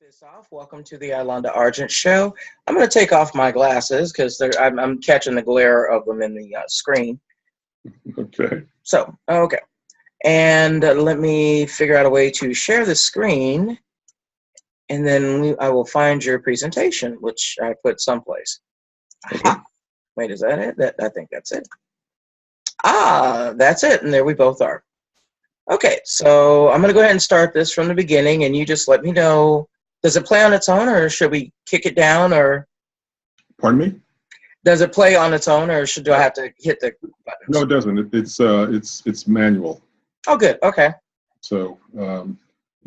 This off. Welcome to the Iolande Argent show. I'm going to take off my glasses because I'm catching the glare of them in the screen. Okay. So, okay. And let me figure out a way to share the screen, and then I will find your presentation, which I put someplace. Okay. Wait, is that it? I think that's it. That's it. And there we both are. Okay, so I'm going to go ahead and start this from the beginning, and you just let me know. Does it play on its own, or should we kick it down, or? Pardon me? Does it play on its own, or do I have to hit the buttons? No, it doesn't. It's manual. Oh, good. Okay. So you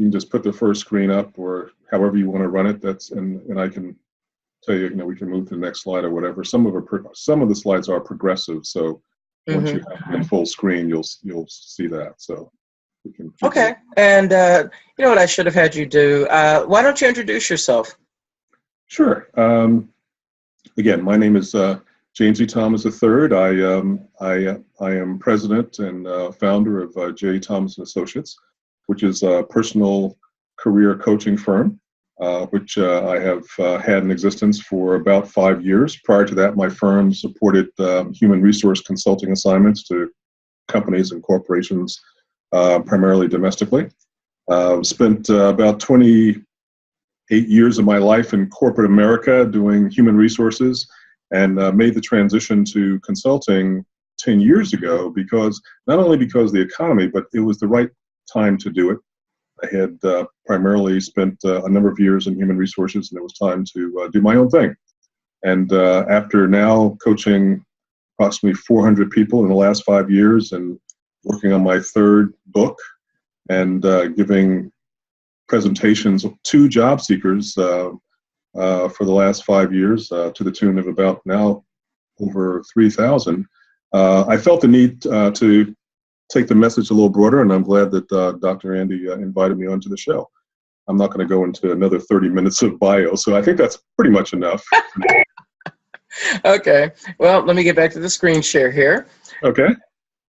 can just put the first screen up, or however you want to run it. And I can tell you, we can move to the next slide or whatever. Some of the slides are progressive, so once you have them in full screen, you'll see that. So. Okay, and you know what I should have had you do? Why don't you introduce yourself? Sure. Again, my name is James E. Thomas III. I am president and founder of J. Thomas and Associates, which is a personal career coaching firm, which I have had in existence for about 5 years. Prior to that, my firm supported human resource consulting assignments to companies and corporations, primarily domestically. Spent about 28 years of my life in corporate America doing human resources, and made the transition to consulting 10 years ago not only because of the economy, but it was the right time to do it. I had primarily spent a number of years in human resources, and it was time to do my own thing. And after now coaching approximately 400 people in the last 5 years and working on my third book and giving presentations to job seekers for the last 5 years to the tune of about now over 3,000. I felt the need to take the message a little broader, and I'm glad that Dr. Andy invited me onto the show. I'm not going to go into another 30 minutes of bio, so I think that's pretty much enough. Okay, well, let me get back to the screen share here. Okay.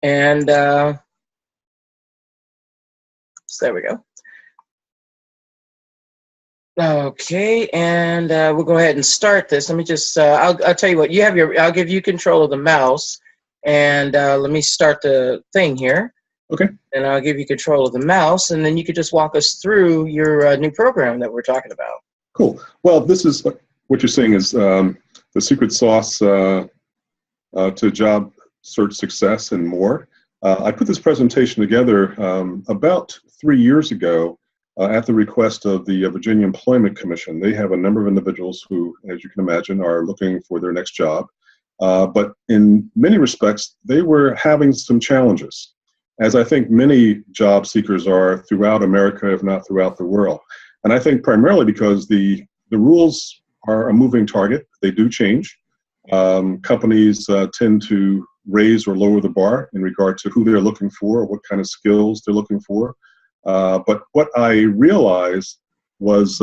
And so there we go. Okay, and we'll go ahead and start this. Let me just, I'll tell you what, I'll give you control of the mouse, and let me start the thing here. Okay. And I'll give you control of the mouse, and then you could just walk us through your new program that we're talking about. Cool. Well, this is what you're saying is the secret sauce to job search success and more. I put this presentation together about 3 years ago at the request of the Virginia Employment Commission. They have a number of individuals who, as you can imagine, are looking for their next job. But in many respects, they were having some challenges, as I think many job seekers are throughout America, if not throughout the world. And I think primarily because the rules are a moving target. They do change. Companies tend to raise or lower the bar in regard to who they're looking for, or what kind of skills they're looking for. But what I realized was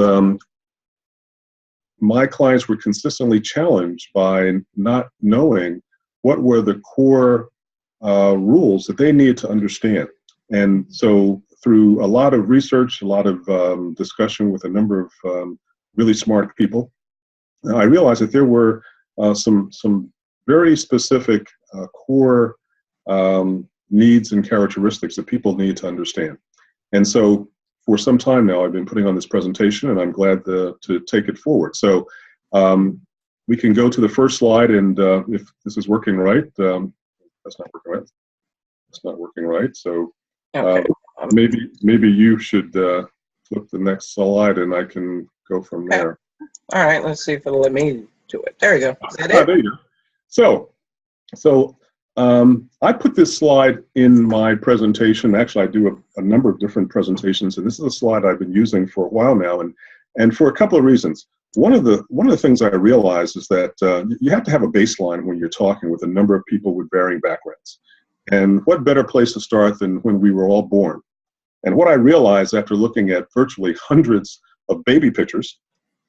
my clients were consistently challenged by not knowing what were the core rules that they needed to understand. And so through a lot of research, a lot of discussion with a number of really smart people, I realized that there were some very specific core needs and characteristics that people need to understand. And so for some time now, I've been putting on this presentation, and I'm glad to take it forward. So we can go to the first slide, and if this is working right, that's not working right. It's not working right. So Okay. maybe you should flip the next slide, and I can go from there. All right, let's see if it'll let me do it. There you go. Is that it? There you go. So I put this slide in my presentation. Actually, I do a number of different presentations, and this is a slide I've been using for a while now, and for a couple of reasons. One of the things I realized is that you have to have a baseline when you're talking with a number of people with varying backgrounds. And what better place to start than when we were all born? And what I realized after looking at virtually hundreds of baby pictures,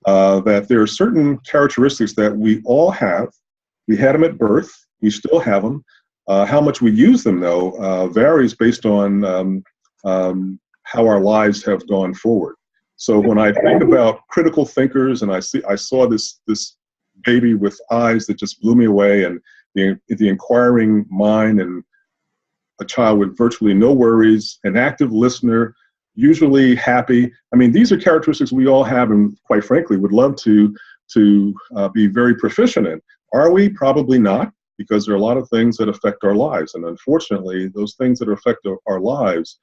that there are certain characteristics that we all have. We had them at birth. We still have them. How much we use them, though, varies based on how our lives have gone forward. So when I think about critical thinkers, and I saw this baby with eyes that just blew me away, and the inquiring mind, and a child with virtually no worries, an active listener, usually happy. I mean, these are characteristics we all have, and quite frankly, would love to be very proficient in. Are we? Probably not, because there are a lot of things that affect our lives, and unfortunately, those things that affect our lives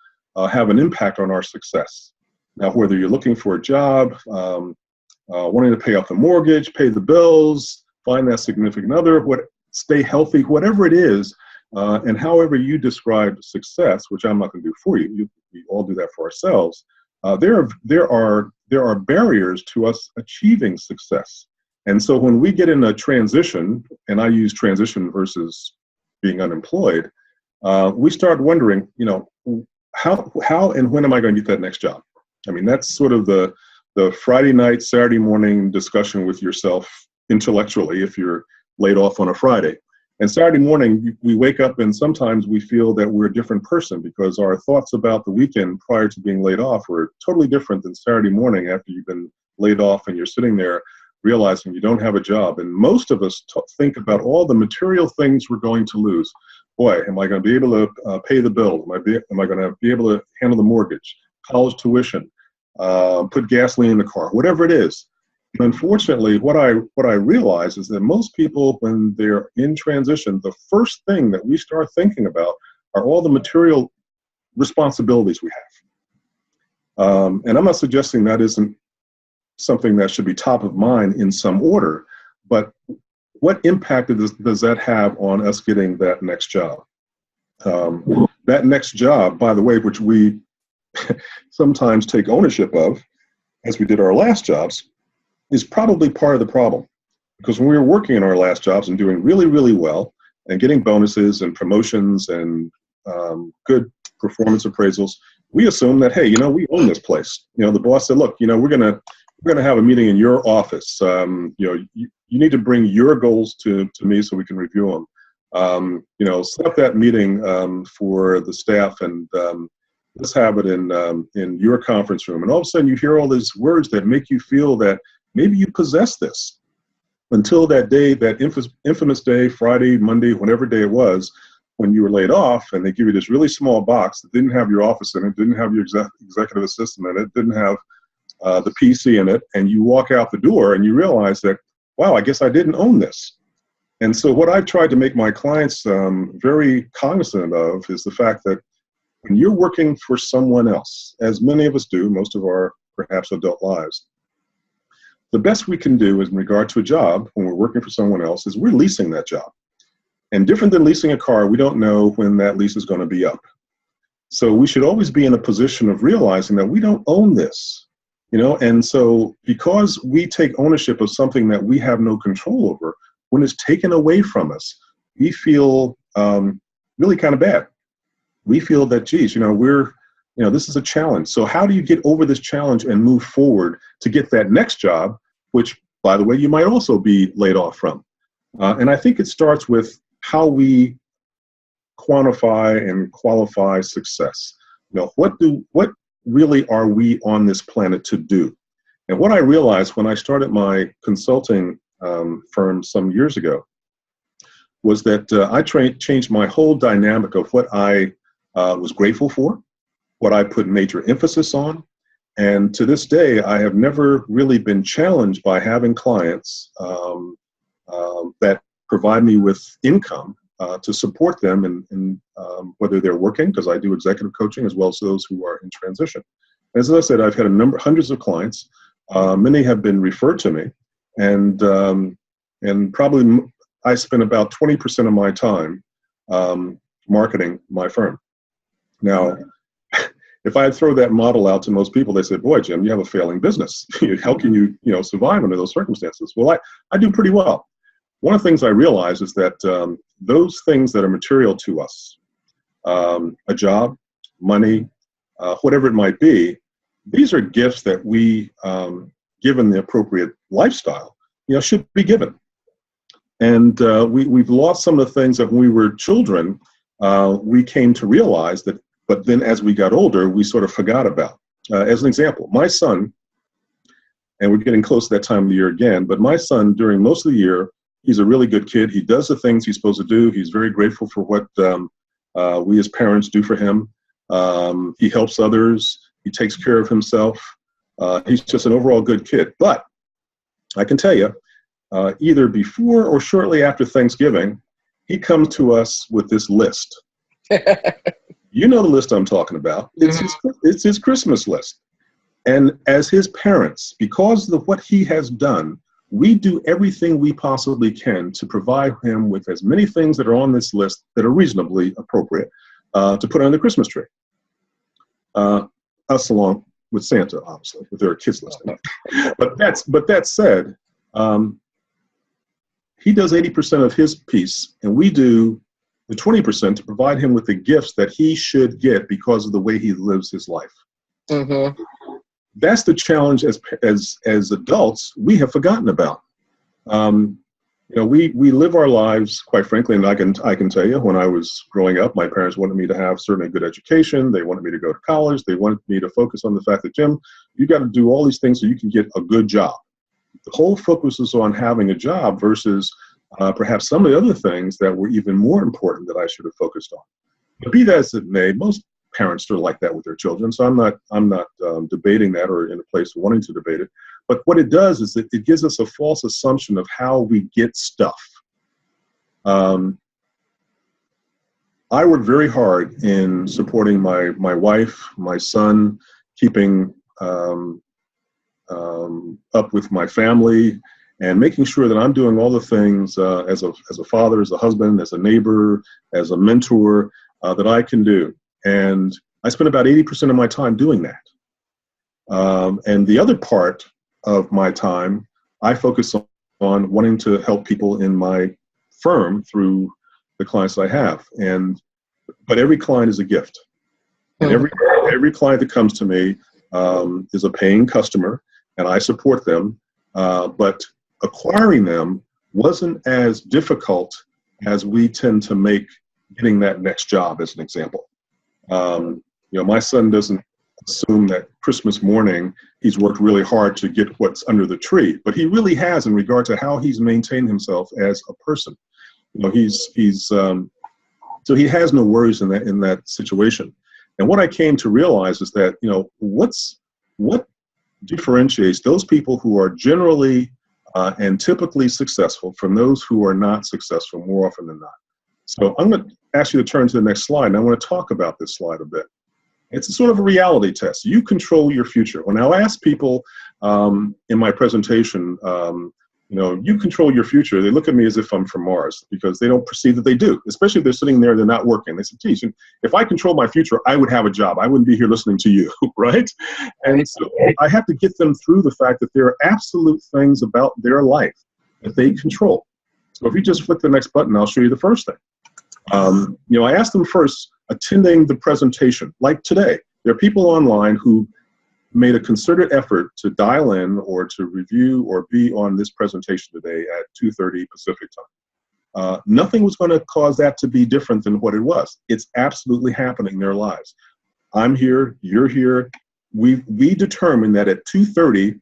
have an impact on our success. Now, whether you're looking for a job, wanting to pay off the mortgage, pay the bills, find that significant other, stay healthy, whatever it is, and however you describe success, which I'm not going to do for you, we all do that for ourselves. There are barriers to us achieving success. And so when we get in a transition, and I use transition versus being unemployed, we start wondering, how and when am I going to get that next job? I mean, that's sort of the Friday night, Saturday morning discussion with yourself intellectually if you're laid off on a Friday. And Saturday morning, we wake up and sometimes we feel that we're a different person because our thoughts about the weekend prior to being laid off were totally different than Saturday morning after you've been laid off and you're sitting there realizing you don't have a job. And most of us think about all the material things we're going to lose. Boy, am I going to be able to pay the bill? Am I going to be able to handle the mortgage, college tuition, put gasoline in the car, whatever it is. And unfortunately, what I realize is that most people, when they're in transition, the first thing that we start thinking about are all the material responsibilities we have. And I'm not suggesting that isn't something that should be top of mind in some order, but what impact does that have on us getting that next job? That next job, by the way, which we sometimes take ownership of, as we did our last jobs, is probably part of the problem. Because when we were working in our last jobs and doing really, really well and getting bonuses and promotions and good performance appraisals, we assumed that, hey, we own this place. The boss said, look, we're gonna have a meeting in your office. You need to bring your goals to me so we can review them. Set up that meeting for the staff, and let's have it in your conference room. And all of a sudden you hear all these words that make you feel that maybe you possess this, until that day, that infamous day, Friday, Monday, whatever day it was, when you were laid off, and they give you this really small box that didn't have your office in it, didn't have your executive assistant in it, didn't have the PC in it, and you walk out the door and you realize that, wow, I guess I didn't own this. And so what I've tried to make my clients very cognizant of is the fact that when you're working for someone else, as many of us do, most of our perhaps adult lives, the best we can do is in regard to a job when we're working for someone else is we're leasing that job. And different than leasing a car, we don't know when that lease is going to be up. So we should always be in a position of realizing that we don't own this, and so because we take ownership of something that we have no control over, when it's taken away from us, we feel really kind of bad. We feel that, geez, this is a challenge. So how do you get over this challenge and move forward to get that next job, which, by the way, you might also be laid off from? And I think it starts with how we quantify and qualify success. What really are we on this planet to do? And what I realized when I started my consulting firm some years ago was that I changed my whole dynamic of what I was grateful for, what I put major emphasis on. And to this day, I have never really been challenged by having clients that provide me with income to support them in whether they're working, because I do executive coaching, as well as those who are in transition. As I said, I've had hundreds of clients. Many have been referred to me, and probably I spend about 20% of my time marketing my firm. Now, if I throw that model out to most people, they say, boy, Jim, you have a failing business. How can you survive under those circumstances? Well, I do pretty well. One of the things I realize is that those things that are material to us, a job, money, whatever it might be, these are gifts that we, given the appropriate lifestyle, should be given. And we've lost some of the things that when we were children, we came to realize that, but then as we got older, we sort of forgot about. As an example, my son and we're getting close to that time of the year again. But my son, during most of the year, he's a really good kid. He does the things he's supposed to do. He's very grateful for what we as parents do for him. He helps others. He takes care of himself. He's just an overall good kid. But I can tell you, either before or shortly after Thanksgiving, he comes to us with this list. You know the list I'm talking about. It's his Christmas list. And as his parents, because of what he has done, we do everything we possibly can to provide him with as many things that are on this list that are reasonably appropriate to put on the Christmas tree. Us along with Santa, obviously, if there are kids listening. But that said, he does 80% of his piece, and we do the 20% to provide him with the gifts that he should get because of the way he lives his life. Mm-hmm. That's the challenge as adults we have forgotten about. We live our lives, quite frankly, and I can tell you, when I was growing up, my parents wanted me to have certainly a good education. They wanted me to go to college. They wanted me to focus on the fact that, Jim, you got to do all these things so you can get a good job. The whole focus is on having a job versus perhaps some of the other things that were even more important that I should have focused on. But be that as it may, most parents are like that with their children, so I'm not debating that or in a place of wanting to debate it. But what it does is it gives us a false assumption of how we get stuff. I work very hard in supporting my wife, my son, keeping up with my family, and making sure that I'm doing all the things as a father, as a husband, as a neighbor, as a mentor that I can do. And I spend about 80% of my time doing that. And the other part of my time, I focus on wanting to help people in my firm through the clients I have. But every client is a gift. And every client that comes to me is a paying customer, and I support them. But acquiring them wasn't as difficult as we tend to make getting that next job, as an example. My son doesn't assume that Christmas morning he's worked really hard to get what's under the tree, but he really has in regard to how he's maintained himself as a person. So he has no worries in that situation. And what I came to realize is that what differentiates those people who are generally and typically successful from those who are not successful more often than not. So I'm going to ask you to turn to the next slide, and I want to talk about this slide a bit. It's a sort of a reality test. You control your future. When I ask people in my presentation, you control your future, they look at me as if I'm from Mars because they don't perceive that they do, especially if they're sitting there and they're not working. They say, geez, if I control my future, I would have a job. I wouldn't be here listening to you, right? And so I have to get them through the fact that there are absolute things about their life that they control. So if you just flick the next button, I'll show you the first thing. I asked them first, attending the presentation. Like today, there are people online who made a concerted effort to dial in or to review or be on this presentation today at 2:30 Pacific time. Nothing was going to cause that to be different than what it was. It's absolutely happening in their lives. I'm here, you're here. We determined that at 2:30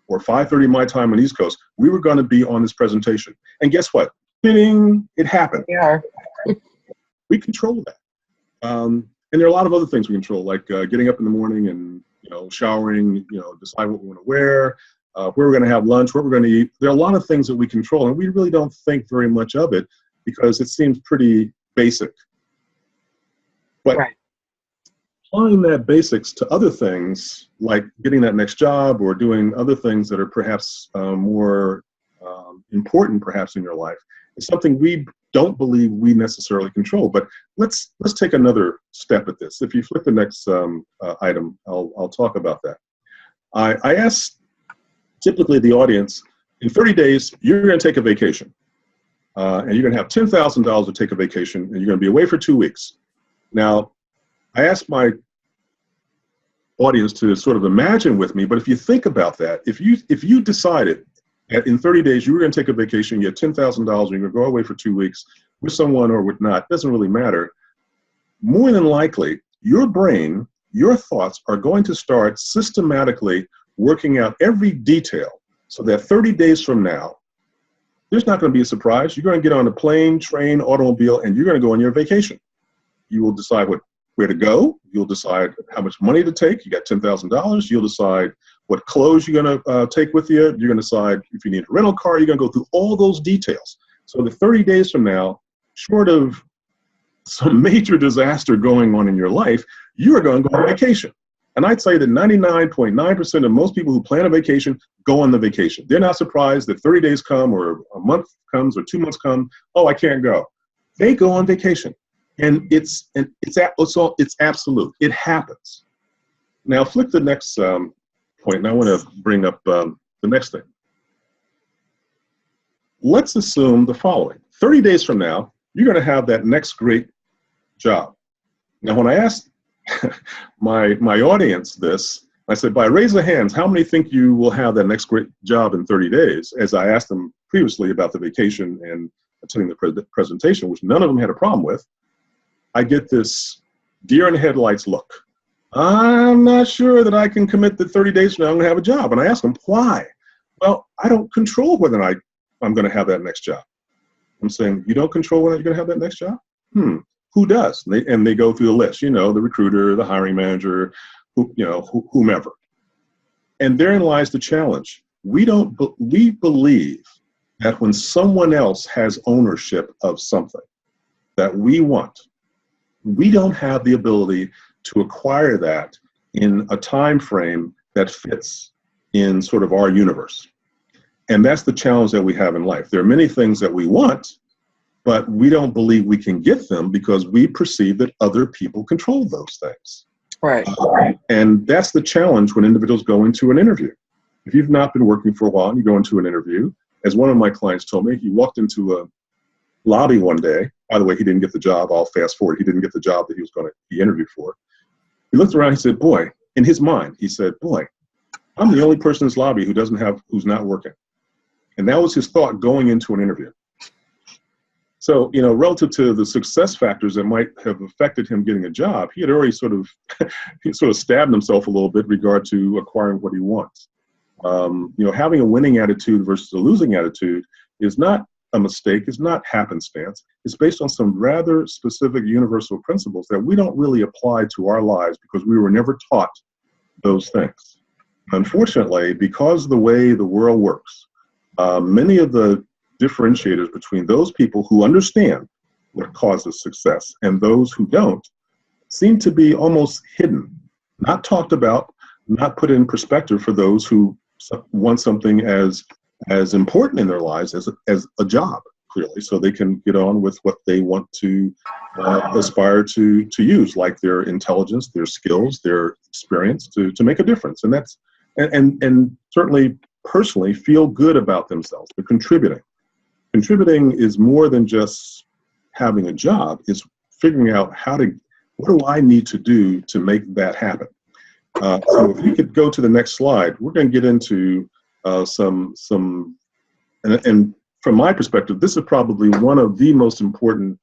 or 5:30 my time on the East Coast, we were going to be on this presentation. And guess what? Ding, it happened. Yeah. We control that. And there are a lot of other things we control, like getting up in the morning and showering, decide what we want to wear, where we're going to have lunch, what we're going to eat. There are a lot of things that we control, and we really don't think very much of it because it seems pretty basic. But applying that basics to other things, like getting that next job or doing other things that are perhaps more important, perhaps in your life, is something we don't believe we necessarily control. But let's take another step at this. If you flip the next item, I'll talk about that. I ask typically the audience, in 30 days, you're going to take a vacation. And you're going to have $10,000 to take a vacation, and you're going to be away for 2 weeks. Now, I ask my audience to sort of imagine with me, but if you think about that, if you decided that in 30 days you were going to take a vacation, you had $10,000, and you're going to go away for 2 weeks with someone or with not, doesn't really matter. More than likely, your brain, your thoughts are going to start systematically working out every detail so that 30 days from now, there's not going to be a surprise. You're going to get on a plane, train, automobile, and you're going to go on your vacation. You will decide where to go. You'll decide how much money to take. You got $10,000. You'll decide what clothes you're going to take with you. You're going to decide if you need a rental car. You're going to go through all those details. So the 30 days from now, short of some major disaster going on in your life, you are going to go on vacation. And I'd say that 99.9% of most people who plan a vacation go on the vacation. They're not surprised that 30 days come or a month comes or 2 months come. Oh, I can't go. They go on vacation. And it's absolute. It happens. Now, flip the next point, and I want to bring up the next thing. Let's assume the following. 30 days from now, you're going to have that next great job. Now, when I asked my audience this, I said, by raise of hands, how many think you will have that next great job in 30 days? As I asked them previously about the vacation and attending the presentation, which none of them had a problem with, I get this deer in the headlights look. I'm not sure that I can commit that 30 days from now I'm going to have a job. And I ask them, why? Well, I don't control whether I'm going to have that next job. I'm saying, you don't control whether you're going to have that next job? Who does? And they go through the list, the recruiter, the hiring manager, whomever. And therein lies the challenge. We believe that when someone else has ownership of something that we want, we don't have the ability to acquire that in a time frame that fits in sort of our universe. And that's the challenge that we have in life. There are many things that we want, but we don't believe we can get them because we perceive that other people control those things. Right. And that's the challenge when individuals go into an interview. If you've not been working for a while and you go into an interview, as one of my clients told me, he walked into a lobby one day. By the way, he didn't get the job. I'll fast forward. He didn't get the job that he was going to be interviewed for. He looked around. He said, boy, in his mind, he said, boy, I'm the only person in this lobby who's not working. And that was his thought going into an interview. So, relative to the success factors that might have affected him getting a job, he had already sort of stabbed himself a little bit in regard to acquiring what he wants. Having a winning attitude versus a losing attitude is not a mistake. It's not happenstance. It's based on some rather specific universal principles that we don't really apply to our lives because we were never taught those things. Unfortunately, because of the way the world works, many of the differentiators between those people who understand what causes success and those who don't seem to be almost hidden, not talked about, not put in perspective for those who want something as important in their lives as a job, clearly, so they can get on with what they want to aspire to use, like their intelligence, their skills, their experience to make a difference. And that's and certainly personally feel good about themselves. They're contributing. Contributing is more than just having a job. It's figuring out what do I need to do to make that happen. So if we could go to the next slide, we're going to get into some and from my perspective, this is probably one of the most important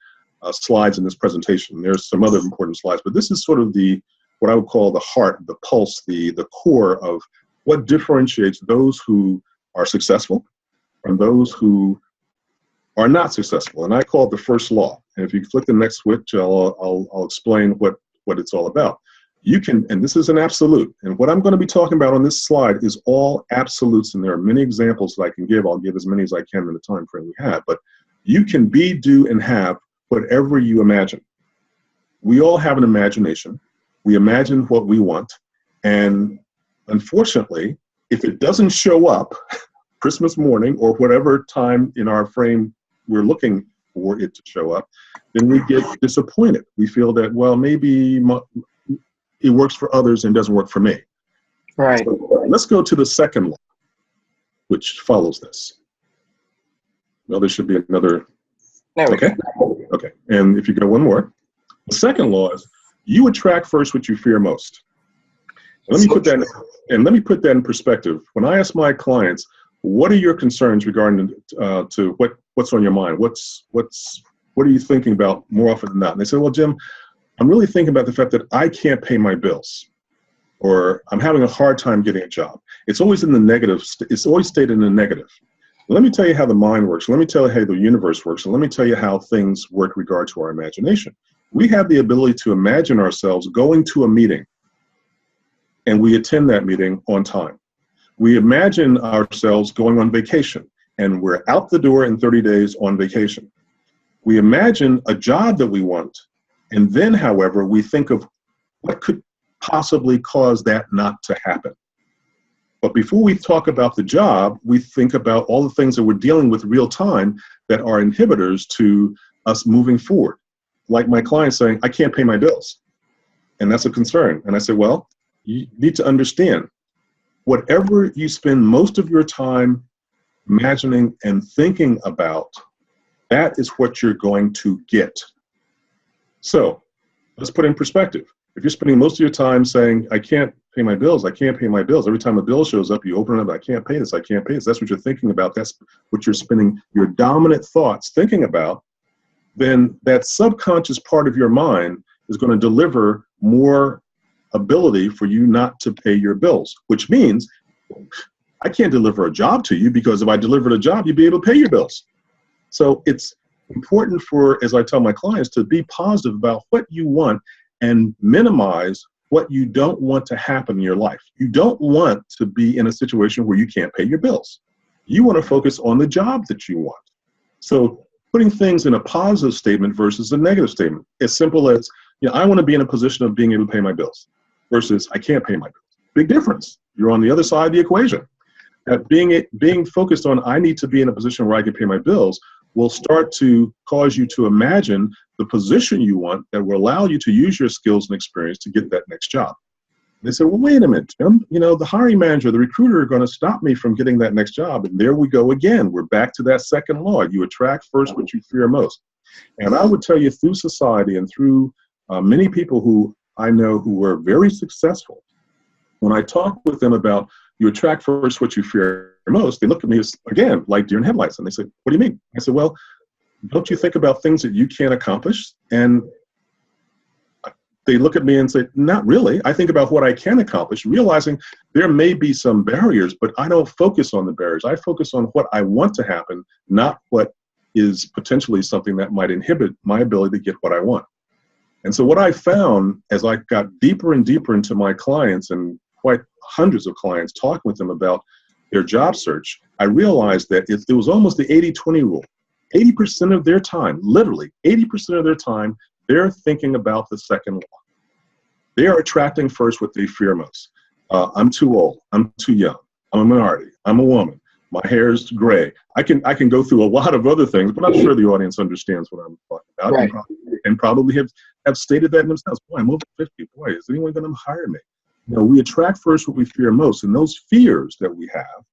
slides in this presentation. There's some other important slides, but this is sort of what I would call the heart, the pulse, the core of what differentiates those who are successful from those who are not successful. And I call it the first law. And if you click the next switch, I'll explain what it's all about. You can, and this is an absolute, and what I'm going to be talking about on this slide is all absolutes, and there are many examples that I can give. I'll give as many as I can in the time frame we have, but you can be, do, and have whatever you imagine. We all have an imagination. We imagine what we want, and unfortunately, if it doesn't show up Christmas morning or whatever time in our frame we're looking for it to show up, then we get disappointed. We feel that, well, maybe it works for others and doesn't work for me. Right. So let's go to the second law, which follows this. Well, there should be another. There we go. Okay. And if you go one more, the second law is you attract first what you fear most. Let me put that in perspective. When I ask my clients, what are your concerns regarding to what's on your mind? What are you thinking about more often than not? And they say, well, Jim, I'm really thinking about the fact that I can't pay my bills. or I'm having a hard time getting a job. It's always in the negative. It's always stated in the negative. Let me tell you how the mind works. Let me tell you how the universe works. And let me tell you how things work in regard to our imagination. We have the ability to imagine ourselves going to a meeting, and we attend that meeting on time. We imagine ourselves going on vacation, and we're out the door in 30 days on vacation. We imagine a job that we want, and then, however, we think of what could possibly cause that not to happen. But before we talk about the job, we think about all the things that we're dealing with real time that are inhibitors to us moving forward. Like my client saying, I can't pay my bills. And that's a concern. And I said, well, you need to understand, whatever you spend most of your time imagining and thinking about, that is what you're going to get. So let's put it in perspective. If you're spending most of your time saying, I can't pay my bills, I can't pay my bills. Every time a bill shows up, you open it up, I can't pay this, I can't pay this. That's what you're thinking about. That's what you're spending your dominant thoughts thinking about. Then that subconscious part of your mind is going to deliver more ability for you not to pay your bills, which means I can't deliver a job to you, because if I delivered a job, you'd be able to pay your bills. So it's important for, as I tell my clients, to be positive about what you want and minimize what you don't want to happen in your life. You don't want to be in a situation where you can't pay your bills. You want to focus on the job that you want. So putting things in a positive statement versus a negative statement. As simple as, I want to be in a position of being able to pay my bills versus I can't pay my bills. Big difference. You're on the other side of the equation. That being focused on I need to be in a position where I can pay my bills will start to cause you to imagine the position you want that will allow you to use your skills and experience to get that next job. They said, well, wait a minute, Tim, the hiring manager, the recruiter are going to stop me from getting that next job. And there we go again. We're back to that second law. You attract first what you fear most. And I would tell you, through society and through many people who I know who were very successful, when I talk with them about you attract first what you fear most, they look at me as, again, like deer in headlights. And they say, what do you mean? I said, well, don't you think about things that you can't accomplish? And they look at me and say, not really. I think about what I can accomplish, realizing there may be some barriers, but I don't focus on the barriers. I focus on what I want to happen, not what is potentially something that might inhibit my ability to get what I want. And so what I found as I got deeper and deeper into my clients, and quite hundreds of clients, talking with them about their job search, I realized that it was almost the 80-20 rule. 80% of their time, literally 80% of their time, they're thinking about the second law. They are attracting first what they fear most. I'm too old. I'm too young. I'm a minority. I'm a woman. My hair is gray. I can go through a lot of other things, but I'm sure the audience understands what I'm talking about, right. and probably have stated that themselves. Boy, I'm over 50. Boy, is anyone going to hire me? We attract first what we fear most, and those fears that we have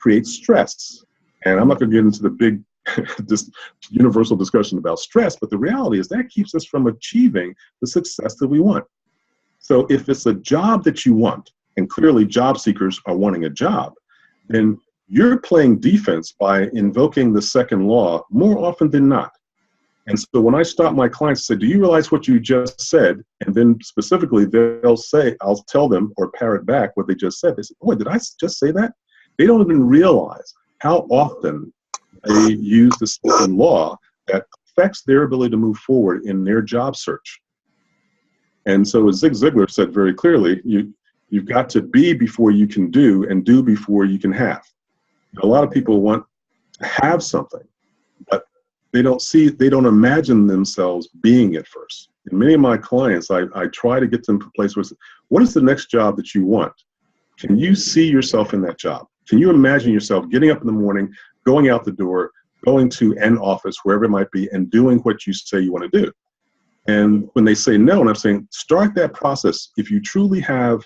create stress. And I'm not going to get into the big this universal discussion about stress, but the reality is that keeps us from achieving the success that we want. So if it's a job that you want, and clearly job seekers are wanting a job, then you're playing defense by invoking the second law more often than not. And so when I stop my clients and say, do you realize what you just said? And then specifically they'll say, I'll tell them or parrot back what they just said. They say, boy, did I just say that? They don't even realize how often they use the second law that affects their ability to move forward in their job search. And so as Zig Ziglar said very clearly, you've got to be before you can do, and do before you can have. A lot of people want to have something, but they don't imagine themselves being it first. And many of my clients, I try to get them to a place where, what is the next job that you want? Can you see yourself in that job? Can you imagine yourself getting up in the morning, going out the door, going to an office, wherever it might be, and doing what you say you want to do? And when they say no, and I'm saying, start that process. If you truly have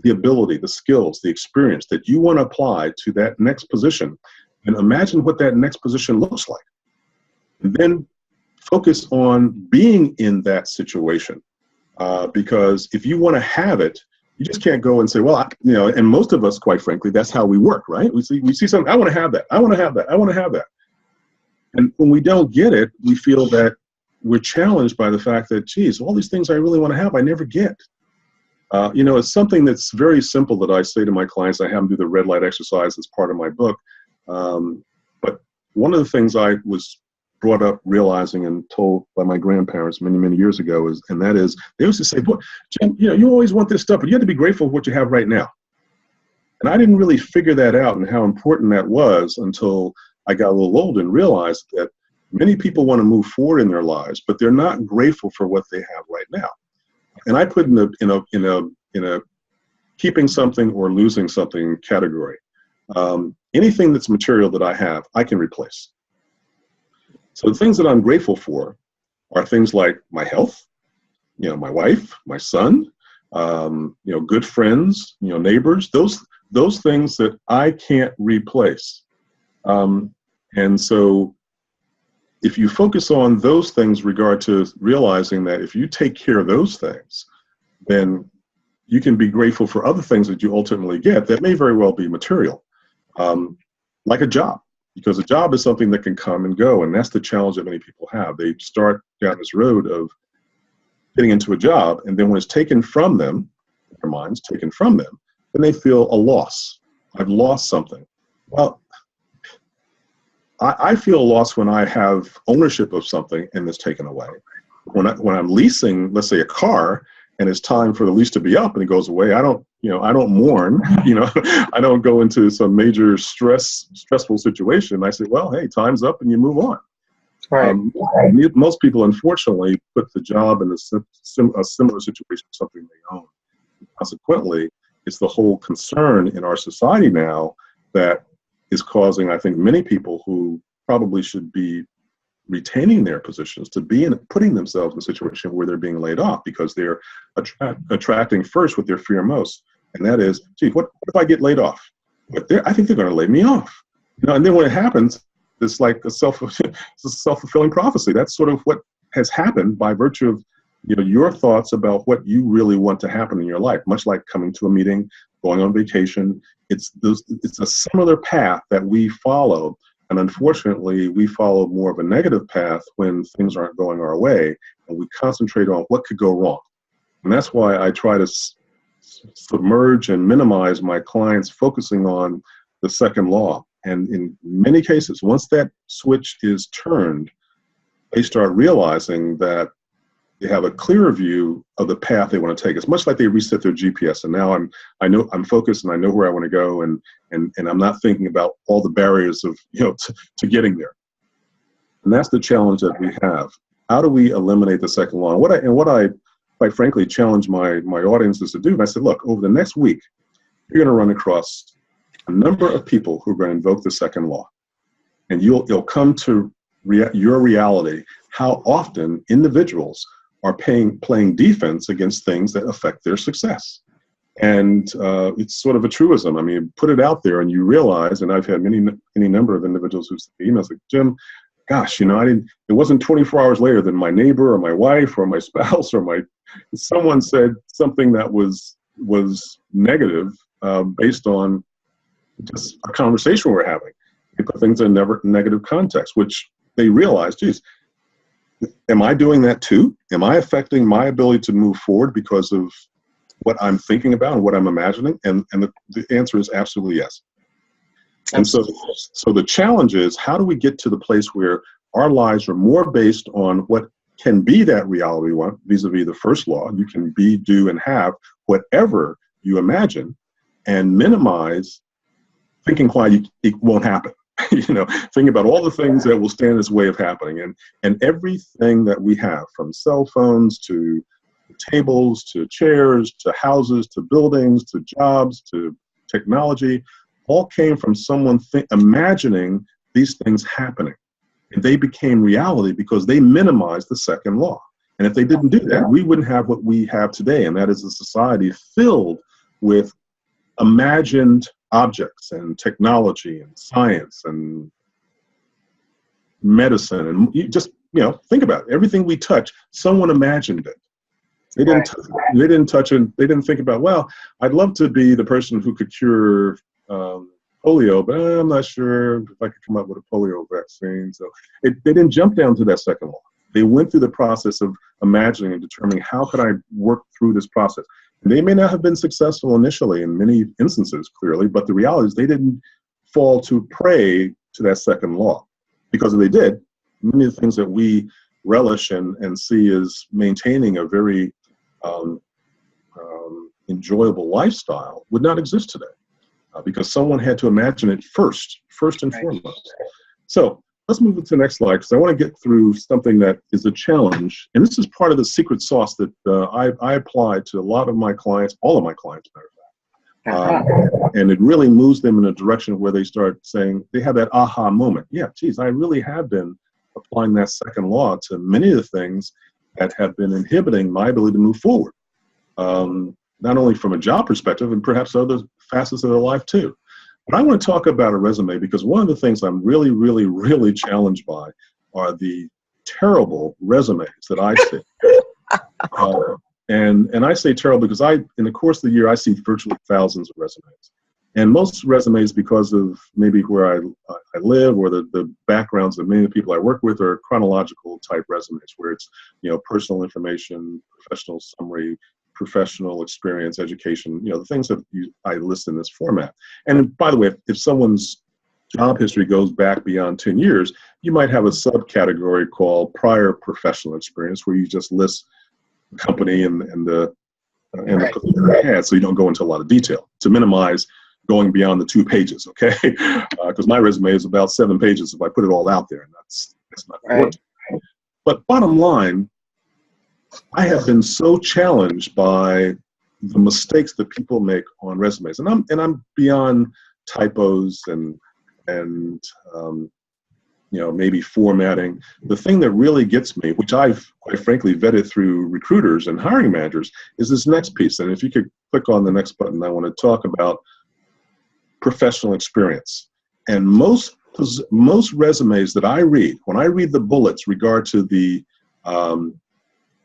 the ability, the skills, the experience that you want to apply to that next position, and imagine what that next position looks like. And then focus on being in that situation. Because if you want to have it, you just can't go and say, well, and most of us, quite frankly, that's how we work, right? We see something, I want to have that, I want to have that, I want to have that. And when we don't get it, we feel that we're challenged by the fact that, geez, all these things I really want to have, I never get. It's something that's very simple that I say to my clients. I have them do the red light exercise as part of my book. But one of the things I was brought up realizing and told by my grandparents many, many years ago they used to say, "Boy, Jim, you always want this stuff, but you have to be grateful for what you have right now." And I didn't really figure that out and how important that was until I got a little older and realized that many people want to move forward in their lives, but they're not grateful for what they have right now. And I put in a keeping something or losing something category. Anything that's material that I have, I can replace. So the things that I'm grateful for are things like my health, my wife, my son, good friends, neighbors, those things that I can't replace. And so if you focus on those things regard to realizing that if you take care of those things, then you can be grateful for other things that you ultimately get that may very well be material, like a job, because a job is something that can come and go. And that's the challenge that many people have. They start down this road of getting into a job, and then when it's taken from them, their mind's taken from them, then they feel a loss. I've lost something. Well, I feel a loss when I have ownership of something and it's taken away. When I'm leasing, let's say a car, and it's time for the lease to be up and it goes away, I don't mourn, I don't go into some major stressful situation. I say, well, hey, time's up, and you move on. Right. Most people, unfortunately, put the job in a similar situation, something they own. Consequently, it's the whole concern in our society now that is causing, I think, many people who probably should be retaining their positions to be putting themselves in a situation where they're being laid off because they're attracting first what they fear most, and that is, gee, what if I get laid off? I think they're going to lay me off. And then when it happens, it's like it's a self-fulfilling prophecy. That's sort of what has happened by virtue of your thoughts about what you really want to happen in your life. Much like coming to a meeting, going on vacation, it's a similar path that we follow. And unfortunately, we follow more of a negative path when things aren't going our way, and we concentrate on what could go wrong. And that's why I try to submerge and minimize my clients focusing on the second law. And in many cases, once that switch is turned, they start realizing that they have a clearer view of the path they want to take. It's much like they reset their GPS, and now I'm focused and I know where I want to go, and I'm not thinking about all the barriers of to getting there. And that's the challenge that we have. How do we eliminate the second law? And what I quite frankly challenge my audiences to do. And I said, look, over the next week, you're going to run across a number of people who are going to invoke the second law, and you'll come to your reality how often individuals are playing defense against things that affect their success. And it's sort of a truism. I mean, put it out there and you realize, and I've had any number of individuals who send me emails like, Jim, gosh, it wasn't 24 hours later than my neighbor or my wife or my spouse or someone said something that was negative based on just a conversation we're having. They put things in negative context, which they realize, geez, am I doing that too? Am I affecting my ability to move forward because of what I'm thinking about and what I'm imagining? And the answer is absolutely yes. And so the challenge is, how do we get to the place where our lives are more based on what can be that reality we want, vis-a-vis the first law? You can be, do, and have whatever you imagine, and minimize thinking why it won't happen. Think about all the things that will stand in its way of happening, and everything that we have, from cell phones to tables to chairs to houses to buildings to jobs to technology, all came from someone imagining these things happening, and they became reality because they minimized the second law. And if they didn't do that, we wouldn't have what we have today, and that is a society filled with imagined objects and technology and science and medicine. And you just, think about it. Everything we touch, someone imagined it. They didn't touch it. They didn't think about, well, I'd love to be the person who could cure polio, but I'm not sure if I could come up with a polio vaccine. So they didn't jump down to that second law. They went through the process of imagining and determining, how could I work through this process? They may not have been successful initially in many instances, clearly, but the reality is they didn't fall to prey to that second law. Because if they did, many of the things that we relish and see as maintaining a very enjoyable lifestyle would not exist today, because someone had to imagine it first and foremost. So let's move to the next slide, because I want to get through something that is a challenge. And this is part of the secret sauce that I apply to a lot of my clients, all of my clients, matter of fact. And it really moves them in a direction where they start saying, they have that aha moment. Yeah, geez, I really have been applying that second law to many of the things that have been inhibiting my ability to move forward. Not only from a job perspective, and perhaps other facets of their life too. But I want to talk about a resume, because one of the things I'm really, really, really challenged by are the terrible resumes that I see. And I say terrible because in the course of the year, I see virtually thousands of resumes. And most resumes, because of maybe where I live or the backgrounds of many of the people I work with, are chronological type resumes where it's, personal information, professional summary, professional experience, education, the things that I list in this format. And by the way, if someone's job history goes back beyond 10 years, you might have a subcategory called prior professional experience, where you just list the company and the position they had, so you don't go into a lot of detail to minimize going beyond the 2 pages, okay? Because my resume is about 7 pages if I put it all out there, and that's not important. But bottom line, I have been so challenged by the mistakes that people make on resumes, and I'm beyond typos and maybe formatting. The thing that really gets me, which I've quite frankly vetted through recruiters and hiring managers, is this next piece. And if you could click on the next button, I want to talk about professional experience. And most resumes that I read, when I read the bullets regard to the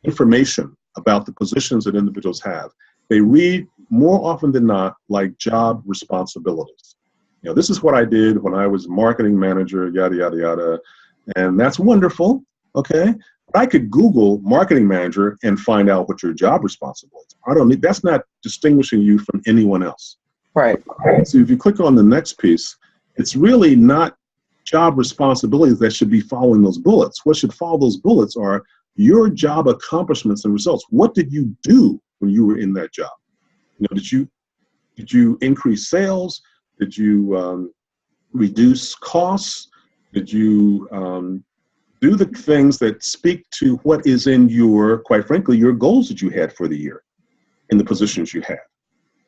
information about the positions that individuals have, they read more often than not like job responsibilities. This is what I did when I was marketing manager, yada, yada, yada. And that's wonderful, okay? But I could Google marketing manager and find out what your job responsibilities are. That's not distinguishing you from anyone else. Right. So if you click on the next piece, it's really not job responsibilities that should be following those bullets. What should follow those bullets are your job accomplishments and results. What did you do when you were in that job? Did you increase sales? Did you reduce costs? Did you do the things that speak to what is in your, quite frankly, your goals that you had for the year in the positions you had,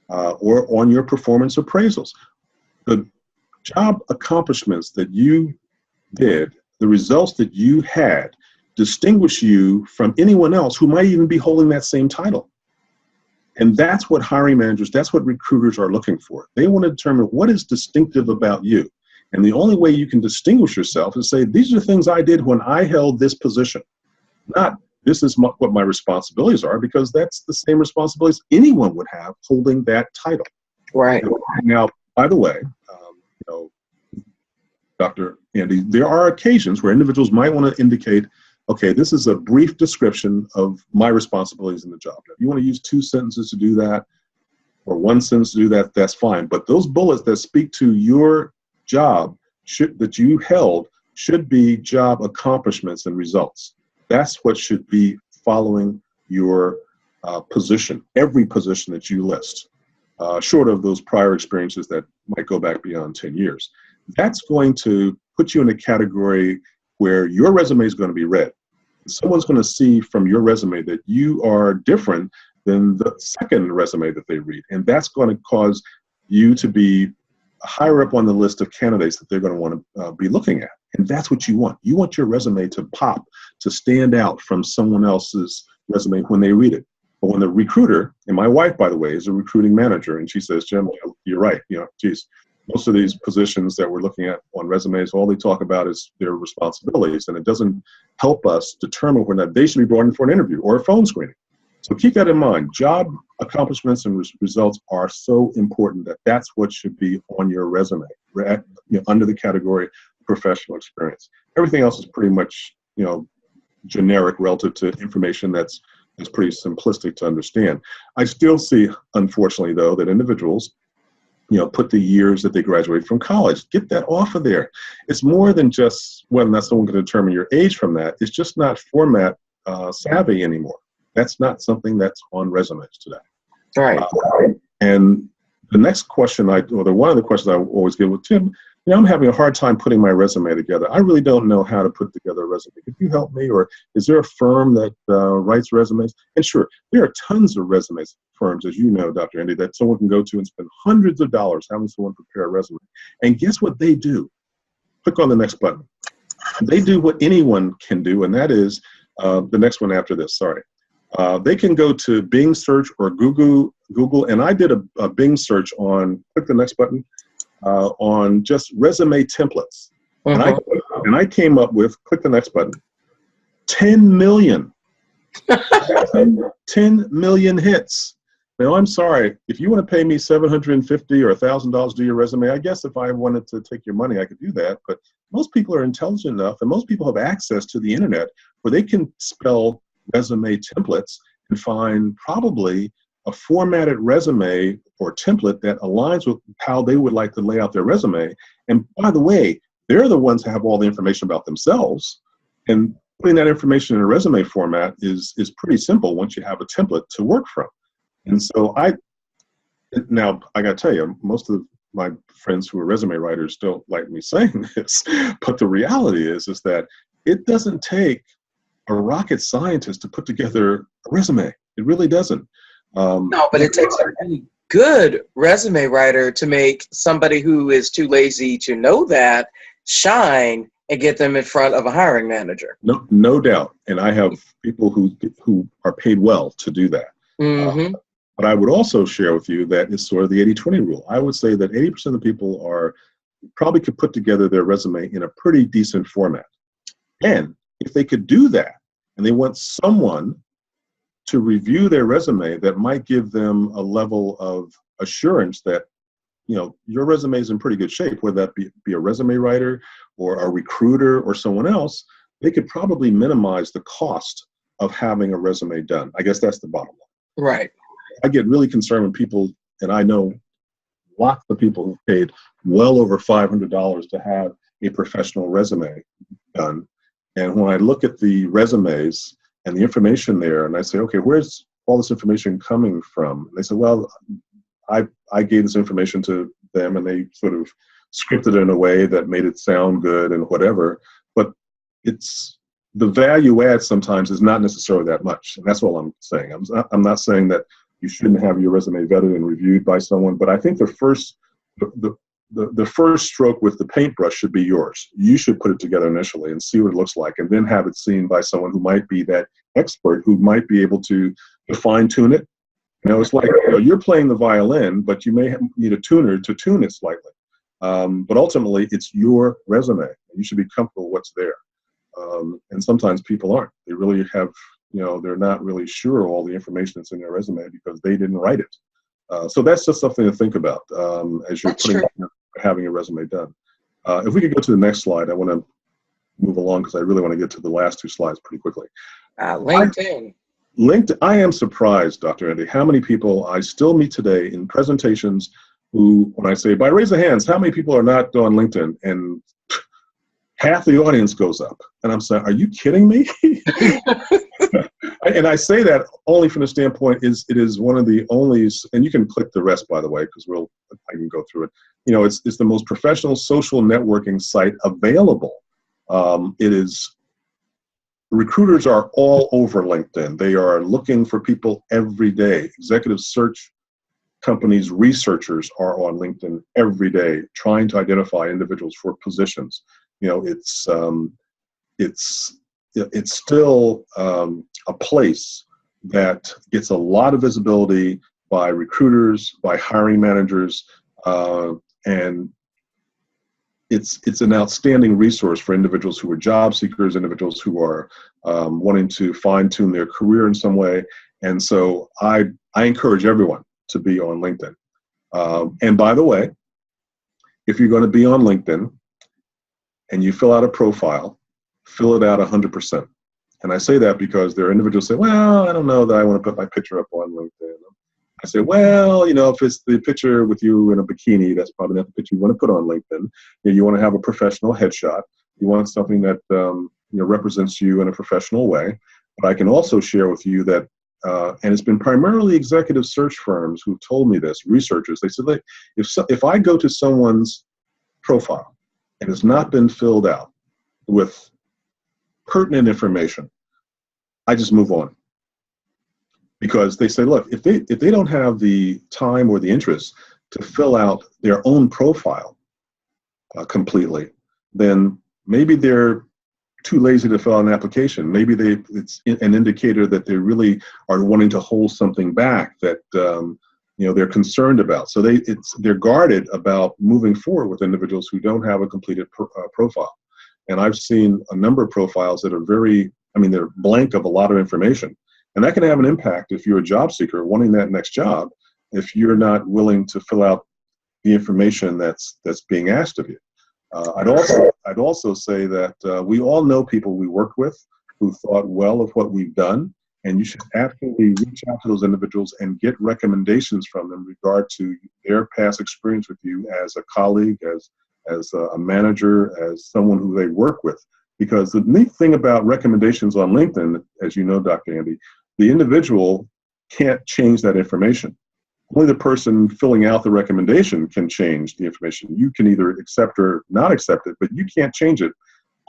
or on your performance appraisals? The job accomplishments that you did, the results that you had, distinguish you from anyone else who might even be holding that same title. And that's what hiring managers, that's what recruiters are looking for. They want to determine what is distinctive about you. And the only way you can distinguish yourself is say, these are the things I did when I held this position. Not, this is what my responsibilities are, because that's the same responsibilities anyone would have holding that title. Right. Now, by the way, Dr. Andy, there are occasions where individuals might want to indicate, okay, this is a brief description of my responsibilities in the job. Now, if you want to use 2 sentences to do that, or 1 sentence to do that, that's fine. But those bullets that speak to your job that you held should be job accomplishments and results. That's what should be following your position, every position that you list, short of those prior experiences that might go back beyond 10 years. That's going to put you in a category where your resume is going to be read. Someone's going to see from your resume that you are different than the second resume that they read. And that's going to cause you to be higher up on the list of candidates that they're going to want to be looking at. And that's what you want. You want your resume to pop, to stand out from someone else's resume when they read it. But when the recruiter, and my wife, by the way, is a recruiting manager, and she says, Jim, you're right. Geez, most of these positions that we're looking at on resumes, all they talk about is their responsibilities, and it doesn't help us determine whether they should be brought in for an interview or a phone screening. So keep that in mind. Job accomplishments and results are so important that that's what should be on your resume, under the category professional experience. Everything else is pretty much, generic relative to information that's It's pretty simplistic to understand. I still see, unfortunately, though, that individuals, put the years that they graduated from college, get that off of there. It's more than just whether that's someone can determine your age from that. It's just not format savvy anymore. That's not something that's on resumes today. Right. And the next question one of the questions I always get with Tim, I'm having a hard time putting my resume together. I really don't know how to put together a resume. Could you help me? Or is there a firm that writes resumes? And sure, there are tons of resumes firms, as you know, Dr. Andy, that someone can go to and spend hundreds of dollars having someone prepare a resume. And guess what they do? Click on the next button. They do what anyone can do, and that is the next one after this, sorry. They can go to Bing search or Google, and I did a Bing search on, click the next button, on just resume templates. And I came up with, click the next button, 10 million. 10 million hits. Now, I'm sorry, if you want to pay me $750 or $1,000 to do your resume, I guess if I wanted to take your money, I could do that. But most people are intelligent enough, and most people have access to the internet where they can spell resume templates and find probably a formatted resume or template that aligns with how they would like to lay out their resume. And by the way, they're the ones who have all the information about themselves. And putting that information in a resume format is pretty simple once you have a template to work from. And so now I got to tell you, most of my friends who are resume writers don't like me saying this, but the reality is that it doesn't take a rocket scientist to put together a resume. It really doesn't. No, but it takes a really good resume writer to make somebody who is too lazy to know that shine and get them in front of a hiring manager. No doubt. And I have people who are paid well to do that. Mm-hmm. But I would also share with you that it's sort of the 80-20 rule. I would say that 80% of the people probably could put together their resume in a pretty decent format. And if they could do that, and they want someone to review their resume that might give them a level of assurance that, your resume is in pretty good shape, whether that be a resume writer or a recruiter or someone else, they could probably minimize the cost of having a resume done. I guess that's the bottom line. Right. I get really concerned when people, and I know lots of people who've paid well over $500 to have a professional resume done. And when I look at the resumes and the information there, and I say, okay, where's all this information coming from? And they say, well, I gave this information to them, and they sort of scripted it in a way that made it sound good and whatever. But the value add sometimes is not necessarily that much. And that's all I'm saying. I'm not saying that you shouldn't have your resume vetted and reviewed by someone, but I think the first stroke with the paintbrush should be yours. You should put it together initially and see what it looks like, and then have it seen by someone who might be that expert, who might be able to fine tune it. It's like you're playing the violin, but you may need a tuner to tune it slightly. But ultimately, it's your resume. You should be comfortable with what's there. And sometimes people aren't. They really have, they're not really sure all the information that's in their resume because they didn't write it. So that's just something to think about as you're having a resume done. If we could go to the next slide, I want to move along because I really want to get to the last two slides pretty quickly. LinkedIn. I am surprised, Dr. Andy, how many people I still meet today in presentations who, when I say, by raise of hands, how many people are not on LinkedIn? And half the audience goes up. And I'm saying, are you kidding me? And I say that only from the standpoint it is one of the only, and you can click the rest, by the way, because I can go through it. It's the most professional social networking site available. Recruiters are all over LinkedIn. They are looking for people every day. Executive search companies, researchers are on LinkedIn every day trying to identify individuals for positions. It's still a place that gets a lot of visibility by recruiters, by hiring managers, and it's an outstanding resource for individuals who are job seekers, individuals who are wanting to fine-tune their career in some way. And so I encourage everyone to be on LinkedIn. And by the way, if you're going to be on LinkedIn and you fill out a profile, fill it out 100%. And I say that because there are individuals who say, well, I don't know that I want to put my picture up on LinkedIn. I say, well, if it's the picture with you in a bikini, that's probably not the picture you want to put on LinkedIn. You want to have a professional headshot. You want something that represents you in a professional way. But I can also share with you that, and it's been primarily executive search firms who told me this, researchers. They said, like, if I go to someone's profile and it's not been filled out with pertinent information, I just move on. Because they say, look, if they don't have the time or the interest to fill out their own profile completely, then maybe they're too lazy to fill out an application. Maybe it's an indicator that they really are wanting to hold something back that they're concerned about. So they're guarded about moving forward with individuals who don't have a completed profile. And I've seen a number of profiles that are they're blank of a lot of information. And that can have an impact if you're a job seeker wanting that next job, if you're not willing to fill out the information that's being asked of you. I'd also say that we all know people we work with who thought well of what we've done, and you should absolutely reach out to those individuals and get recommendations from them in regard to their past experience with you as a colleague, as a manager, as someone who they work with. Because the neat thing about recommendations on LinkedIn, as you know, Dr. Andy, the individual can't change that information. Only the person filling out the recommendation can change the information. You can either accept or not accept it, but you can't change it.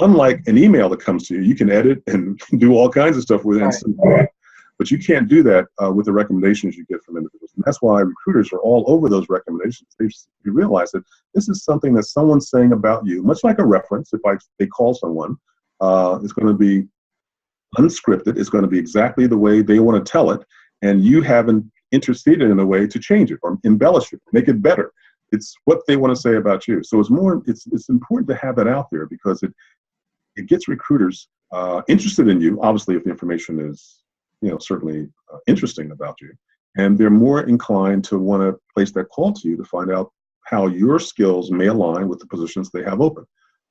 Unlike an email that comes to you, you can edit and do all kinds of stuff with it. Right. But you can't do that with the recommendations you get from individuals. And that's why recruiters are all over those recommendations. You realize that this is something that someone's saying about you, much like a reference. If they call someone, it's going to be unscripted. It's going to be exactly the way they want to tell it. And you haven't interceded in a way to change it or embellish it, make it better. It's what they want to say about you. So it's important to have that out there because it gets recruiters interested in you, obviously, if the information is certainly interesting about you. And they're more inclined to want to place that call to you to find out how your skills may align with the positions they have open.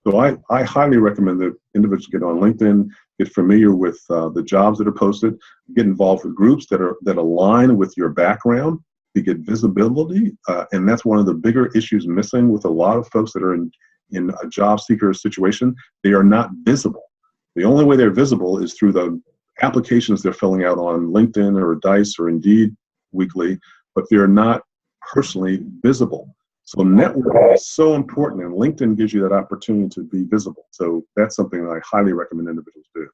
So I highly recommend that individuals get on LinkedIn, get familiar with the jobs that are posted, get involved with groups that align with your background to get visibility. And that's one of the bigger issues missing with a lot of folks that are in a job seeker situation. They are not visible. The only way they're visible is through the applications they're filling out on LinkedIn or Dice or Indeed weekly, but they're not personally visible. So networking is so important, and LinkedIn gives you that opportunity to be visible. So that's something that I highly recommend individuals do.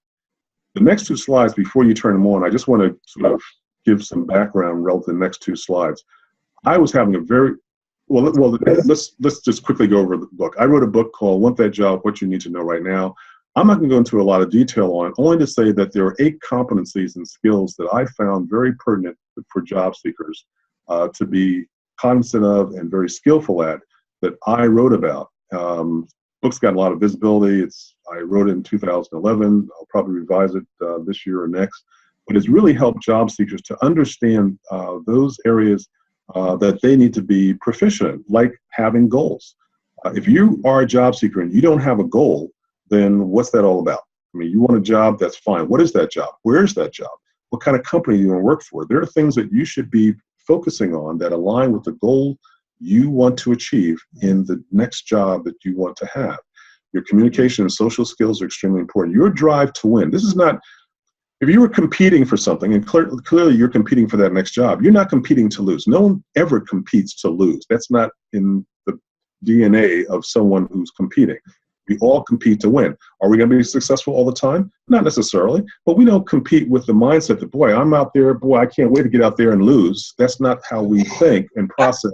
The next two slides, before you turn them on, I just want to sort of give some background relative to the next two slides. I was having a let's just quickly go over the book. I wrote a book called Want That Job? What You Need to Know Right Now. I'm not going to go into a lot of detail on it, only to say that there are 8 competencies and skills that I found very pertinent for job seekers to be cognizant of and very skillful at that I wrote about. Book's got a lot of visibility. I wrote it in 2011. I'll probably revise it this year or next. But it's really helped job seekers to understand those areas that they need to be proficient in, like having goals. If you are a job seeker and you don't have a goal, then what's that all about? I mean, you want a job, that's fine. What is that job? Where is that job? What kind of company do you want to work for? There are things that you should be focusing on that align with the goal you want to achieve in the next job that you want to have. Your communication and social skills are extremely important. Your drive to win. This is not, if you were competing for something, and clearly you're competing for that next job, you're not competing to lose. No one ever competes to lose. That's not in the DNA of someone who's competing. We all compete to win. Are we going to be successful all the time? Not necessarily, but we don't compete with the mindset that, boy, I'm out there, boy, I can't wait to get out there and lose. That's not how we think and process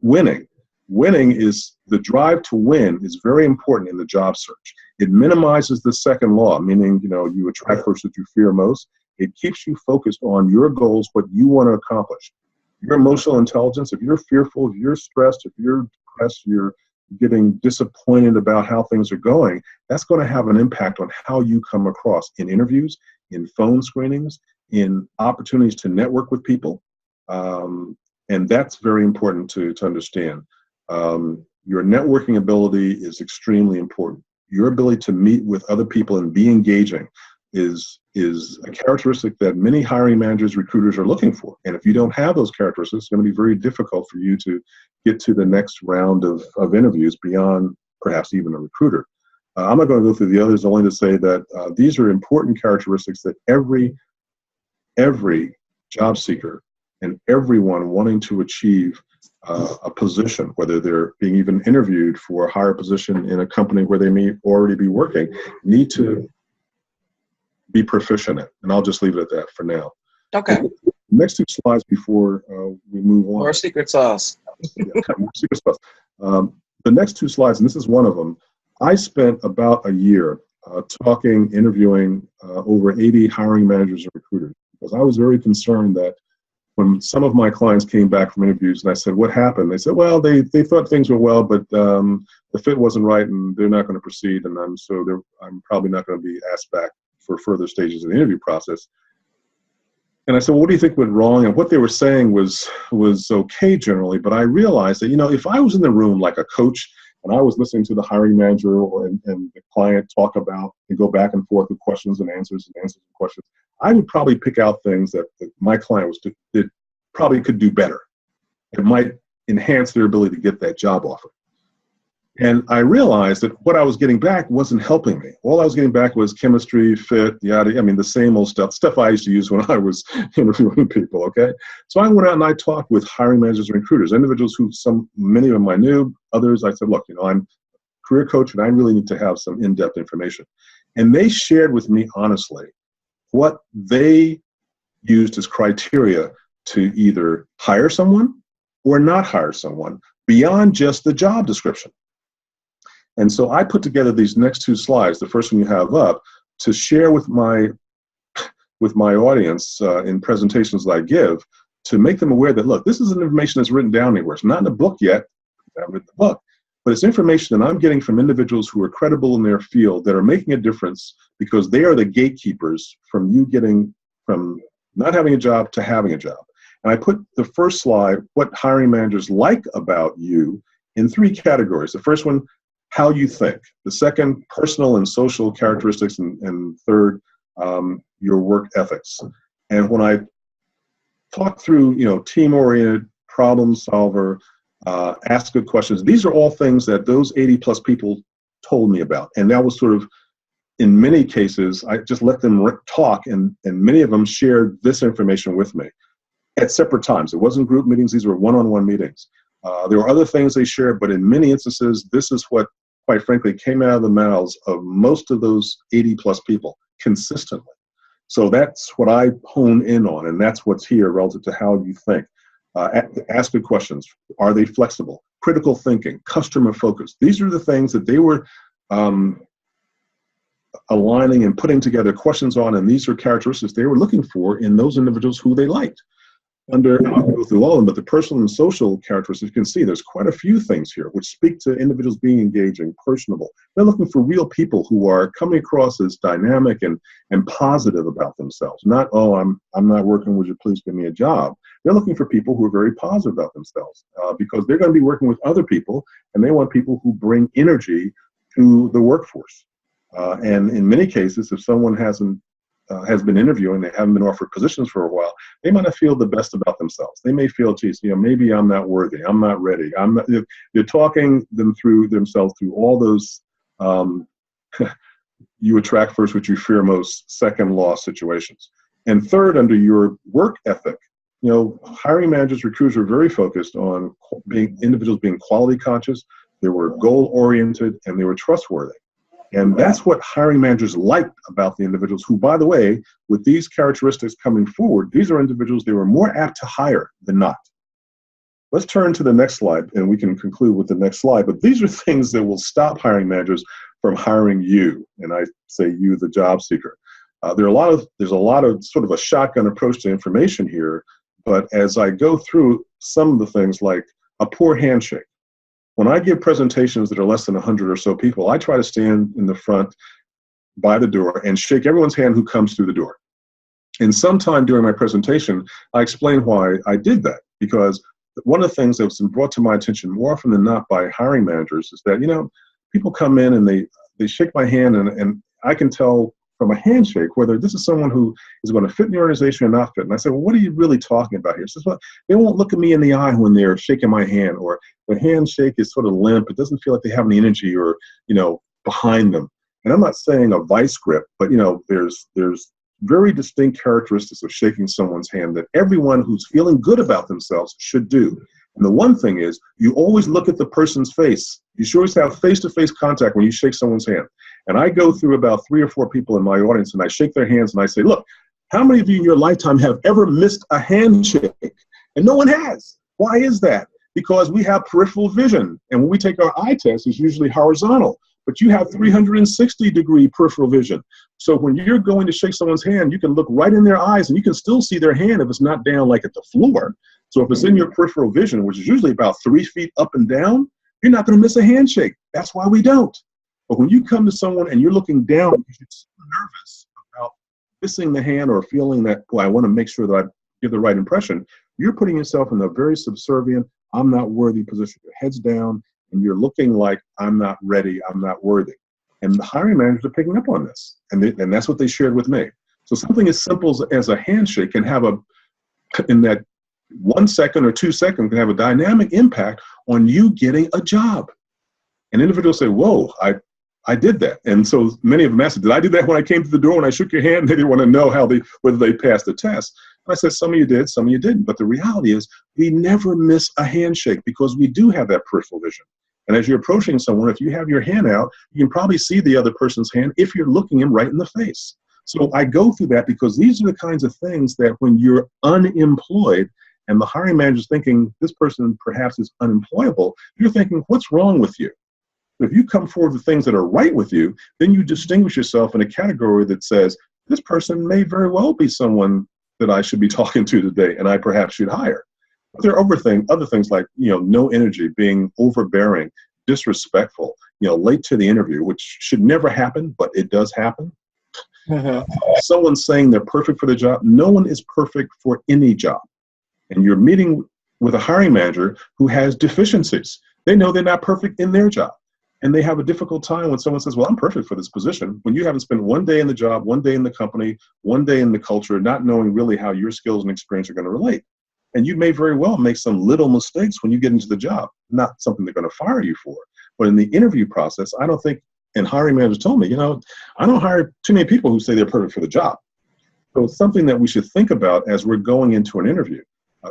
winning. Winning is, the drive to win is very important in the job search. It minimizes the second law, meaning, you attract first that you fear most. It keeps you focused on your goals, what you want to accomplish. Your emotional intelligence, if you're fearful, if you're stressed, if you're depressed, you're getting disappointed about how things are going, that's going to have an impact on how you come across in interviews, in phone screenings, in opportunities to network with people. And that's very important to understand. Your networking ability is extremely important. Your ability to meet with other people and be engaging. is a characteristic that many hiring managers, recruiters are looking for. And if you don't have those characteristics, it's going to be very difficult for you to get to the next round of interviews beyond perhaps even a recruiter. I'm not going to go through the others, only to say that these are important characteristics that every job seeker and everyone wanting to achieve a position, whether they're being even interviewed for a higher position in a company where they may already be working, need to be proficient in. And I'll just leave it at that for now. Okay. Next two slides before we move on. More secret sauce. Yeah, more secret sauce. The next two slides, and this is one of them, I spent about a year interviewing over 80 hiring managers and recruiters, because I was very concerned that when some of my clients came back from interviews and I said, what happened? They said, well, they thought things were well, but the fit wasn't right and they're not going to proceed. And I'm probably not going to be asked back for further stages of the interview process. And I said, well, what do you think went wrong? And what they were saying was okay generally, but I realized that, if I was in the room like a coach and I was listening to the hiring manager and the client talk about and go back and forth with questions and answers and questions, I would probably pick out things that my client probably could do better. It might enhance their ability to get that job offer. And I realized that what I was getting back wasn't helping me. All I was getting back was chemistry, fit, the same old stuff I used to use when I was interviewing people, okay? So I went out and I talked with hiring managers and recruiters, individuals who many of them I knew, others I said, look, I'm a career coach and I really need to have some in-depth information. And they shared with me honestly what they used as criteria to either hire someone or not hire someone beyond just the job description. And so I put together these next two slides, the first one you have up, to share with my audience in presentations that I give, to make them aware that, look, this is information that's written down anywhere. It's not in the book yet. I haven't written the book. But it's information that I'm getting from individuals who are credible in their field, that are making a difference, because they are the gatekeepers from you getting from not having a job to having a job. And I put the first slide, what hiring managers like about you, in three categories. The first one, how you think. The second, personal and social characteristics. And third, your work ethics. And when I talk through, team-oriented, problem solver, ask good questions, these are all things that those 80 plus people told me about. And that was sort of, in many cases, I just let them talk, and many of them shared this information with me at separate times. It wasn't group meetings, these were one-on-one meetings. There were other things they shared, but in many instances, this is what, quite frankly, came out of the mouths of most of those 80 plus people consistently. So that's what I hone in on, and that's what's here relative to how you think. Ask good questions. Are they flexible? Critical thinking, customer focus. These are the things that they were aligning and putting together questions on, and these are characteristics they were looking for in those individuals who they liked. I'll go through all of them, but the personal and social characteristics, you can see there's quite a few things here which speak to individuals being engaging, personable. They're looking for real people who are coming across as dynamic and positive about themselves. Not, oh, I'm not working, would you please give me a job? They're looking for people who are very positive about themselves because they're going to be working with other people, and they want people who bring energy to the workforce. And in many cases, if someone has been interviewing, they haven't been offered positions for a while, they might not feel the best about themselves. They may feel, geez, maybe I'm not worthy, I'm not ready. They're talking themselves through all those you attract first what you fear most, second loss situations. And third, under your work ethic, hiring managers, recruiters are very focused on individuals being quality conscious, they were goal oriented, and they were trustworthy. And that's what hiring managers liked about the individuals who, by the way, with these characteristics coming forward, these are individuals they were more apt to hire than not. Let's turn to the next slide, and we can conclude with the next slide. But these are things that will stop hiring managers from hiring you, and I say you, the job seeker. There's a lot of sort of a shotgun approach to information here, but as I go through some of the things like a poor handshake. When I give presentations that are less than 100 or so people, I try to stand in the front by the door and shake everyone's hand who comes through the door. And sometime during my presentation, I explain why I did that, because one of the things that's been brought to my attention more often than not by hiring managers is that, people come in and they shake my hand, and I can tell from a handshake, whether this is someone who is going to fit in the organization or not fit. And I said, well, what are you really talking about here? She says, well, they won't look at me in the eye when they're shaking my hand, or the handshake is sort of limp. It doesn't feel like they have any energy or, behind them. And I'm not saying a vice grip, but, there's very distinct characteristics of shaking someone's hand that everyone who's feeling good about themselves should do. And the one thing is, you always look at the person's face. You should always have face-to-face contact when you shake someone's hand. And I go through about 3 or 4 people in my audience, and I shake their hands, and I say, look, how many of you in your lifetime have ever missed a handshake? And no one has. Why is that? Because we have peripheral vision. And when we take our eye test, it's usually horizontal. But you have 360-degree peripheral vision. So when you're going to shake someone's hand, you can look right in their eyes, and you can still see their hand if it's not down like at the floor. So if it's in your peripheral vision, which is usually about 3 feet up and down, you're not going to miss a handshake. That's why we don't. But when you come to someone and you're looking down because you're so nervous about missing the hand or feeling that, well, I want to make sure that I give the right impression, you're putting yourself in a very subservient, I'm not worthy position. Your head's down, and you're looking like, I'm not ready, I'm not worthy. And the hiring managers are picking up on this. And that's what they shared with me. So something as simple as a handshake can have in that 1 second or 2 seconds, can have a dynamic impact on you getting a job. And individuals say, whoa, I did that. And so many of them asked, did I do that when I came to the door, when I shook your hand? They didn't want to know whether they passed the test. I said, some of you did, some of you didn't. But the reality is, we never miss a handshake because we do have that peripheral vision. And as you're approaching someone, if you have your hand out, you can probably see the other person's hand if you're looking him right in the face. So I go through that because these are the kinds of things that when you're unemployed and the hiring manager's thinking this person perhaps is unemployable, you're thinking, what's wrong with you? If you come forward with things that are right with you, then you distinguish yourself in a category that says, this person may very well be someone that I should be talking to today and I perhaps should hire. But there are other things like, no energy, being overbearing, disrespectful, late to the interview, which should never happen, but it does happen. Someone saying they're perfect for the job. No one is perfect for any job. And you're meeting with a hiring manager who has deficiencies. They know they're not perfect in their job. And they have a difficult time when someone says, well, I'm perfect for this position, when you haven't spent 1 day in the job, 1 day in the company, 1 day in the culture, not knowing really how your skills and experience are going to relate. And you may very well make some little mistakes when you get into the job, not something they're going to fire you for. But in the interview process, I don't think, and hiring managers told me, I don't hire too many people who say they're perfect for the job. So it's something that we should think about as we're going into an interview.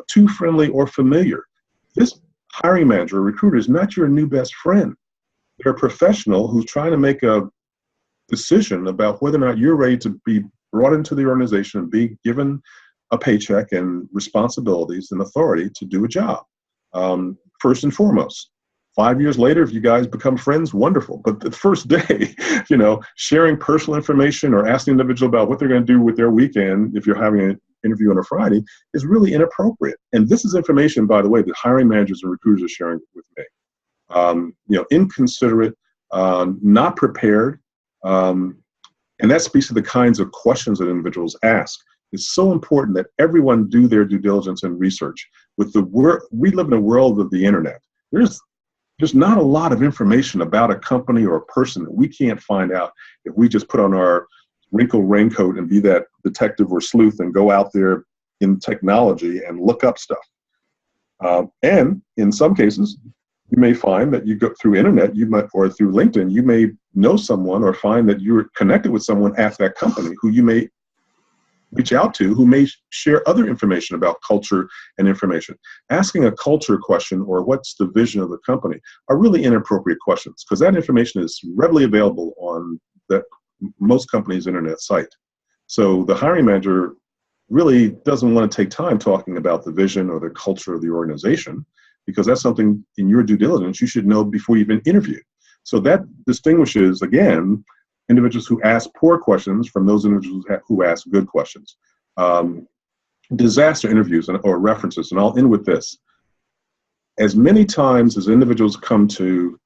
Too friendly or familiar. This hiring manager or recruiter is not your new best friend. They're a professional who's trying to make a decision about whether or not you're ready to be brought into the organization and be given a paycheck and responsibilities and authority to do a job. First and foremost. 5 years later, if you guys become friends, wonderful. But the first day, sharing personal information or asking the individual about what they're going to do with their weekend, if you're having an interview on a Friday, is really inappropriate. And this is information, by the way, that hiring managers and recruiters are sharing with me. Inconsiderate, not prepared. And that speaks to the kinds of questions that individuals ask. It's so important that everyone do their due diligence and research. We live in a world of the internet. There's not a lot of information about a company or a person that we can't find out if we just put on our wrinkled raincoat and be that detective or sleuth and go out there in technology and look up stuff. And in some cases, you may find that you go through internet, or through LinkedIn, you may know someone or find that you're connected with someone at that company who you may reach out to, who may share other information about culture and information. Asking a culture question or what's the vision of the company are really inappropriate questions because that information is readily available on most companies' internet site. So the hiring manager really doesn't want to take time talking about the vision or the culture of the organization because that's something in your due diligence you should know before you even interview. So that distinguishes, again, individuals who ask poor questions from those individuals who ask good questions. Disaster interviews or references, and I'll end with this. As many times as individuals come to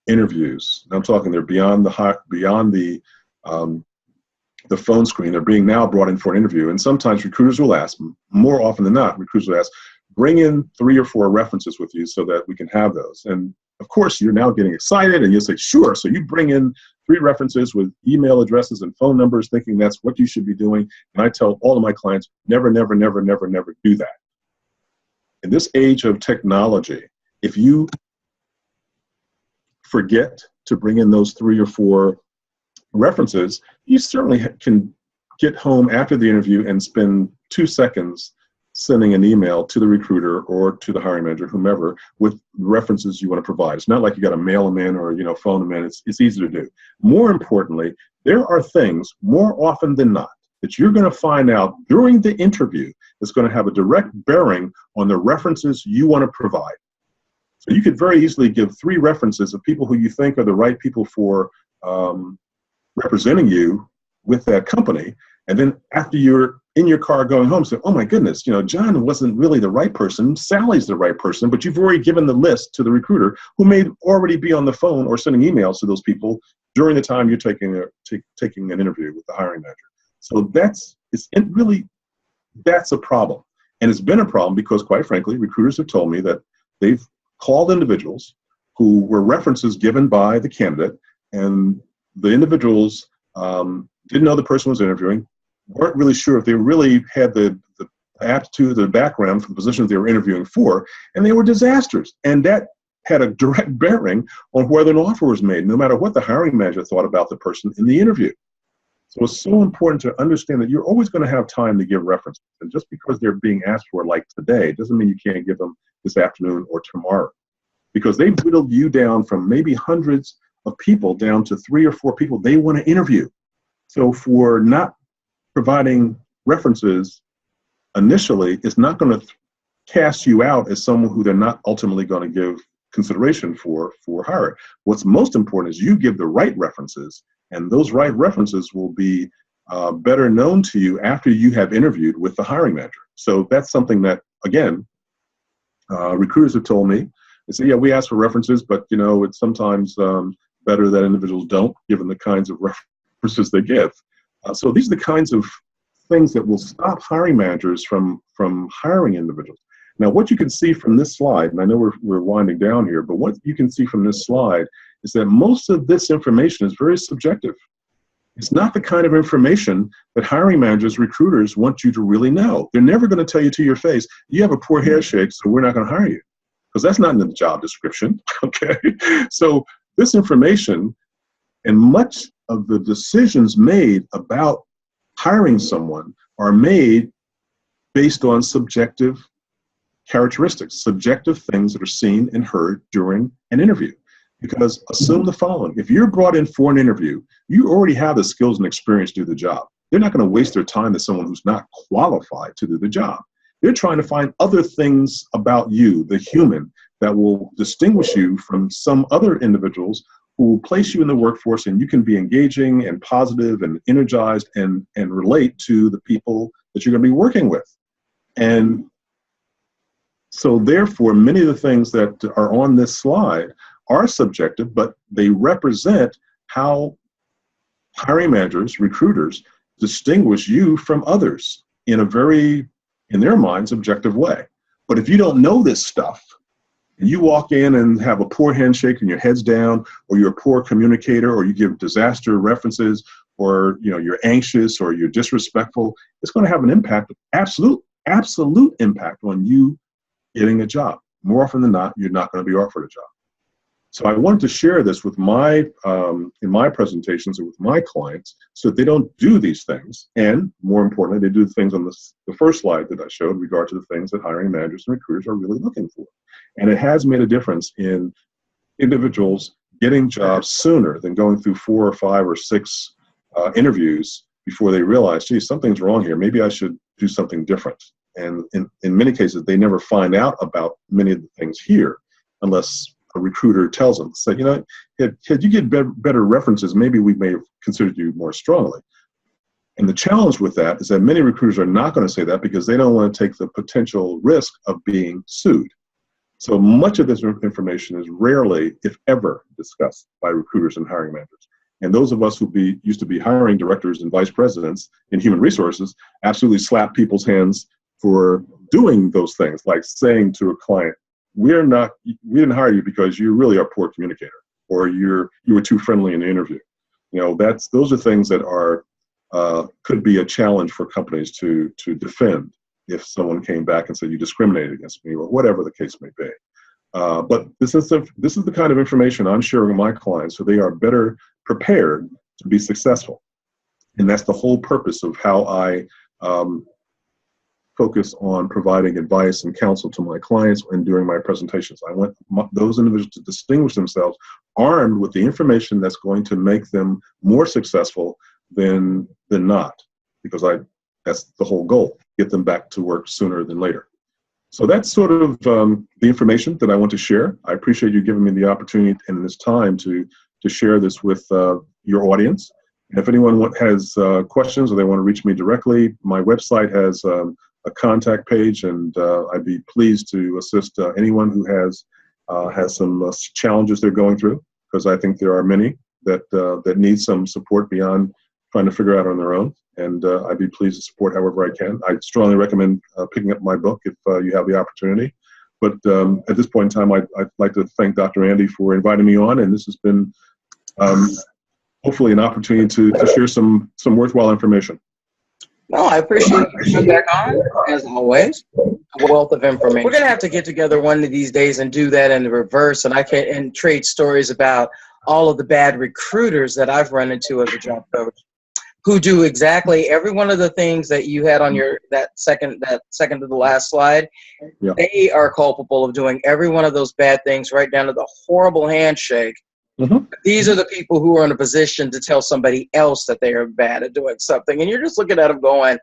interviews, I'm talking they're beyond the phone screen, they're being now brought in for an interview, and sometimes recruiters will ask, more often than not, recruiters will ask, bring in 3 or 4 references with you so that we can have those. And of course, you're now getting excited and you'll say, sure. So you bring in 3 references with email addresses and phone numbers, thinking that's what you should be doing. And I tell all of my clients, never, never, never, never, never do that. In this age of technology, if you forget to bring in those 3 or 4 references, you certainly can get home after the interview and spend 2 seconds sending an email to the recruiter or to the hiring manager, whomever, with references you want to provide. It's not like you got to mail them in or phone them in. It's easy to do. More importantly, there are things more often than not that you're going to find out during the interview that's going to have a direct bearing on the references you want to provide. So you could very easily give 3 references of people who you think are the right people for representing you with that company, and then after you're in your car going home, say, oh my goodness, John wasn't really the right person, Sally's the right person, but you've already given the list to the recruiter who may already be on the phone or sending emails to those people during the time you're taking an interview with the hiring manager. So that's a problem. And it's been a problem because, quite frankly, recruiters have told me that they've called individuals who were references given by the candidate, and the individuals didn't know the person was interviewing, weren't really sure if they really had the aptitude, the background for the positions they were interviewing for, and they were disasters. And that had a direct bearing on whether an offer was made, no matter what the hiring manager thought about the person in the interview. So it's so important to understand that you're always going to have time to give references. And just because they're being asked for like today doesn't mean you can't give them this afternoon or tomorrow. Because they've whittled you down from maybe hundreds of people down to 3 or 4 people they want to interview. So for not providing references initially, it's not going to cast you out as someone who they're not ultimately going to give consideration for hire. What's most important is you give the right references, and those right references will be better known to you after you have interviewed with the hiring manager. So that's something that, again, recruiters have told me. They say, yeah, we ask for references, but it's sometimes better that individuals don't, given the kinds of references they give. So these are the kinds of things that will stop hiring managers from hiring individuals. Now, what you can see from this slide, and I know we're winding down here, but what you can see from this slide is that most of this information is very subjective. It's not the kind of information that hiring managers, recruiters want you to really know. They're never going to tell you to your face, you have a poor handshake, so we're not going to hire you. Because that's not in the job description, okay? So this information and much of the decisions made about hiring someone are made based on subjective characteristics, subjective things that are seen and heard during an interview. Because assume the following: if you're brought in for an interview, you already have the skills and experience to do the job. They're not going to waste their time with someone who's not qualified to do the job. They're trying to find other things about you, the human, that will distinguish you from some other individuals who will place you in the workforce, and you can be engaging and positive and energized and relate to the people that you're going to be working with. And so therefore, many of the things that are on this slide are subjective, but they represent how hiring managers, recruiters, distinguish you from others in a very, in their minds, objective way. But if you don't know this stuff, and you walk in and have a poor handshake and your head's down, or you're a poor communicator, or you give disaster references, or you're anxious or you're disrespectful, it's going to have an impact, absolute impact on you getting a job. More often than not, you're not going to be offered a job. So I wanted to share this with in my presentations and with my clients so that they don't do these things. And more importantly, they do the things on the first slide that I showed in regard to the things that hiring managers and recruiters are really looking for. And it has made a difference in individuals getting jobs sooner than going through 4 or 5 or 6 interviews before they realize, gee, something's wrong here. Maybe I should do something different. And in many cases, they never find out about many of the things here unless a recruiter tells them, say, had you get better references, maybe we may have considered you more strongly. And the challenge with that is that many recruiters are not going to say that because they don't want to take the potential risk of being sued. So much of this information is rarely, if ever, discussed by recruiters and hiring managers. And those of us who used to be hiring directors and vice presidents in human resources absolutely slap people's hands for doing those things, like saying to a client, we didn't hire you because you really are a poor communicator, or you were too friendly in the interview. Those are things that are could be a challenge for companies to defend if someone came back and said you discriminated against me or whatever the case may be. But this is the kind of information I'm sharing with my clients so they are better prepared to be successful. And that's the whole purpose of how I focus on providing advice and counsel to my clients and during my presentations. I want those individuals to distinguish themselves armed with the information that's going to make them more successful than not, because that's the whole goal, get them back to work sooner than later. So that's sort of the information that I want to share. I appreciate you giving me the opportunity and this time to share this with your audience. And if anyone has questions or they want to reach me directly, my website has a contact page, and I'd be pleased to assist anyone who has some challenges they're going through, because I think there are many that need some support beyond trying to figure out on their own. And I'd be pleased to support however I can. I strongly recommend picking up my book if you have the opportunity. But at this point in time, I'd like to thank Dr. Andy for inviting me on, and this has been hopefully an opportunity to share some worthwhile information. No, I appreciate you coming back on, as always. A wealth of information. We're going to have to get together one of these days and do that in the reverse, and trade stories about all of the bad recruiters that I've run into as a job coach, who do exactly every one of the things that you had on your that second to the last slide. Yeah. They are culpable of doing every one of those bad things, right down to the horrible handshake. Mm-hmm. These are the people who are in a position to tell somebody else that they are bad at doing something, and you're just looking at them going,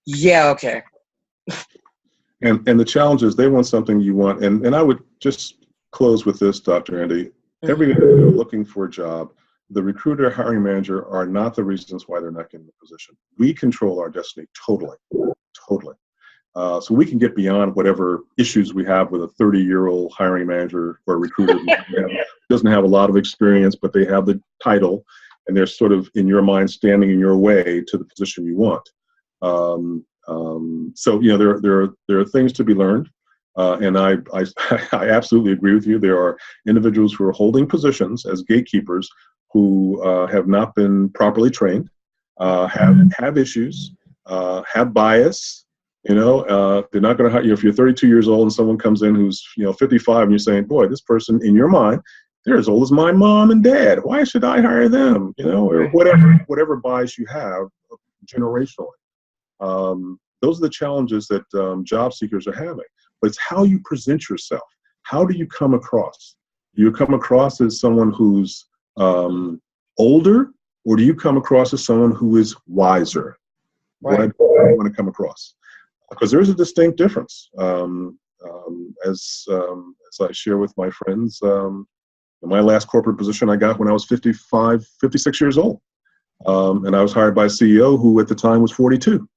"Yeah, okay." And the challenge is they want something you want, and I would just close with this, Dr. Andy. Mm-hmm. Every individual looking for a job, the recruiter, hiring manager are not the reasons why they're not getting the position. We control our destiny totally. So we can get beyond whatever issues we have with a 30-year-old hiring manager or recruiter who doesn't have a lot of experience, but they have the title, and they're sort of, in your mind, standing in your way to the position you want. So there are things to be learned, and I absolutely agree with you. There are individuals who are holding positions as gatekeepers who have not been properly trained, have issues, have bias. They're not going to hire you if you're 32 years old and someone comes in who's 55, and you're saying, "Boy, this person in your mind, they're as old as my mom and dad. Why should I hire them?" Or whatever bias you have generationally. Those are the challenges that job seekers are having. But it's how you present yourself. How do you come across? Do you come across as someone who's older, or do you come across as someone who is wiser? Right. What do you want to come across? Because there's a distinct difference. As I share with my friends, my last corporate position I got when I was 56 years old. And I was hired by a CEO who at the time was 42.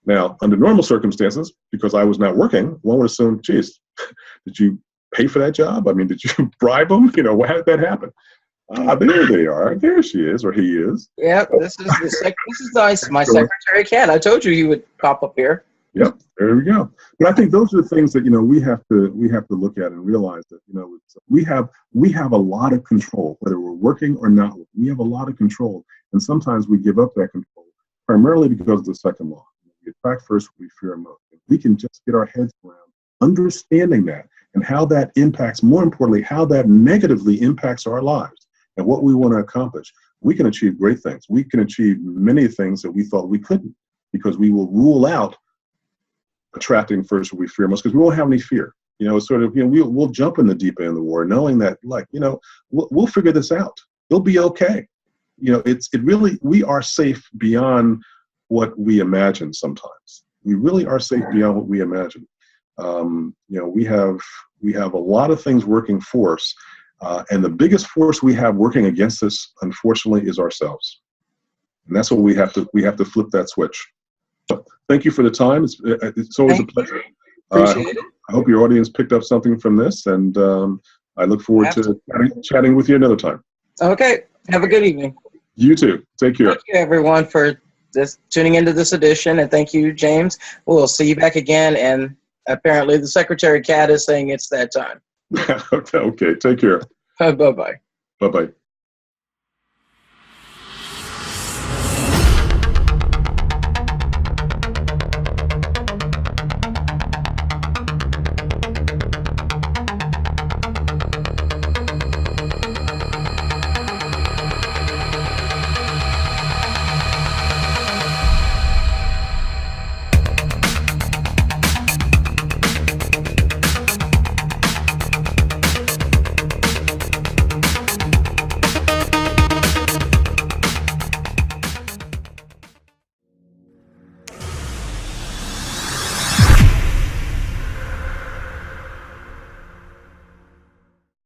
Now, under normal circumstances, because I was not working, one would assume, geez, did you pay for that job? I mean, did you bribe them? How did that happen? There they are. There she is, or he is. Yeah, this is nice. My secretary Ken. I told you he would pop up here. Yep, there we go. But I think those are the things that we have to look at and realize that we have a lot of control, whether we're working or not. We have a lot of control, and sometimes we give up that control primarily because of the second law. We attract first, we fear most. If we can just get our heads around understanding that and how that impacts, more importantly, how that negatively impacts our lives and what we want to accomplish, we can achieve great things. We can achieve many things that we thought we couldn't, because we will rule out attracting first we fear most, because we won't have any fear. We'll jump in the deep end of the war knowing that, we'll figure this out. It'll be okay. We are safe beyond what we imagine sometimes. We really are safe beyond what we imagine. We have a lot of things working for us, and the biggest force we have working against us, unfortunately, is ourselves. And that's what we have to flip that switch. So thank you for the time. It's always a pleasure. Appreciate it. I hope your audience picked up something from this, and I look forward to chatting with you another time. Okay. Have a good evening. You too. Take care. Thank you, everyone, for tuning into this edition, and thank you, James. We'll see you back again, and apparently the Secretary Cat is saying it's that time. Okay. Take care. Bye-bye. Bye-bye.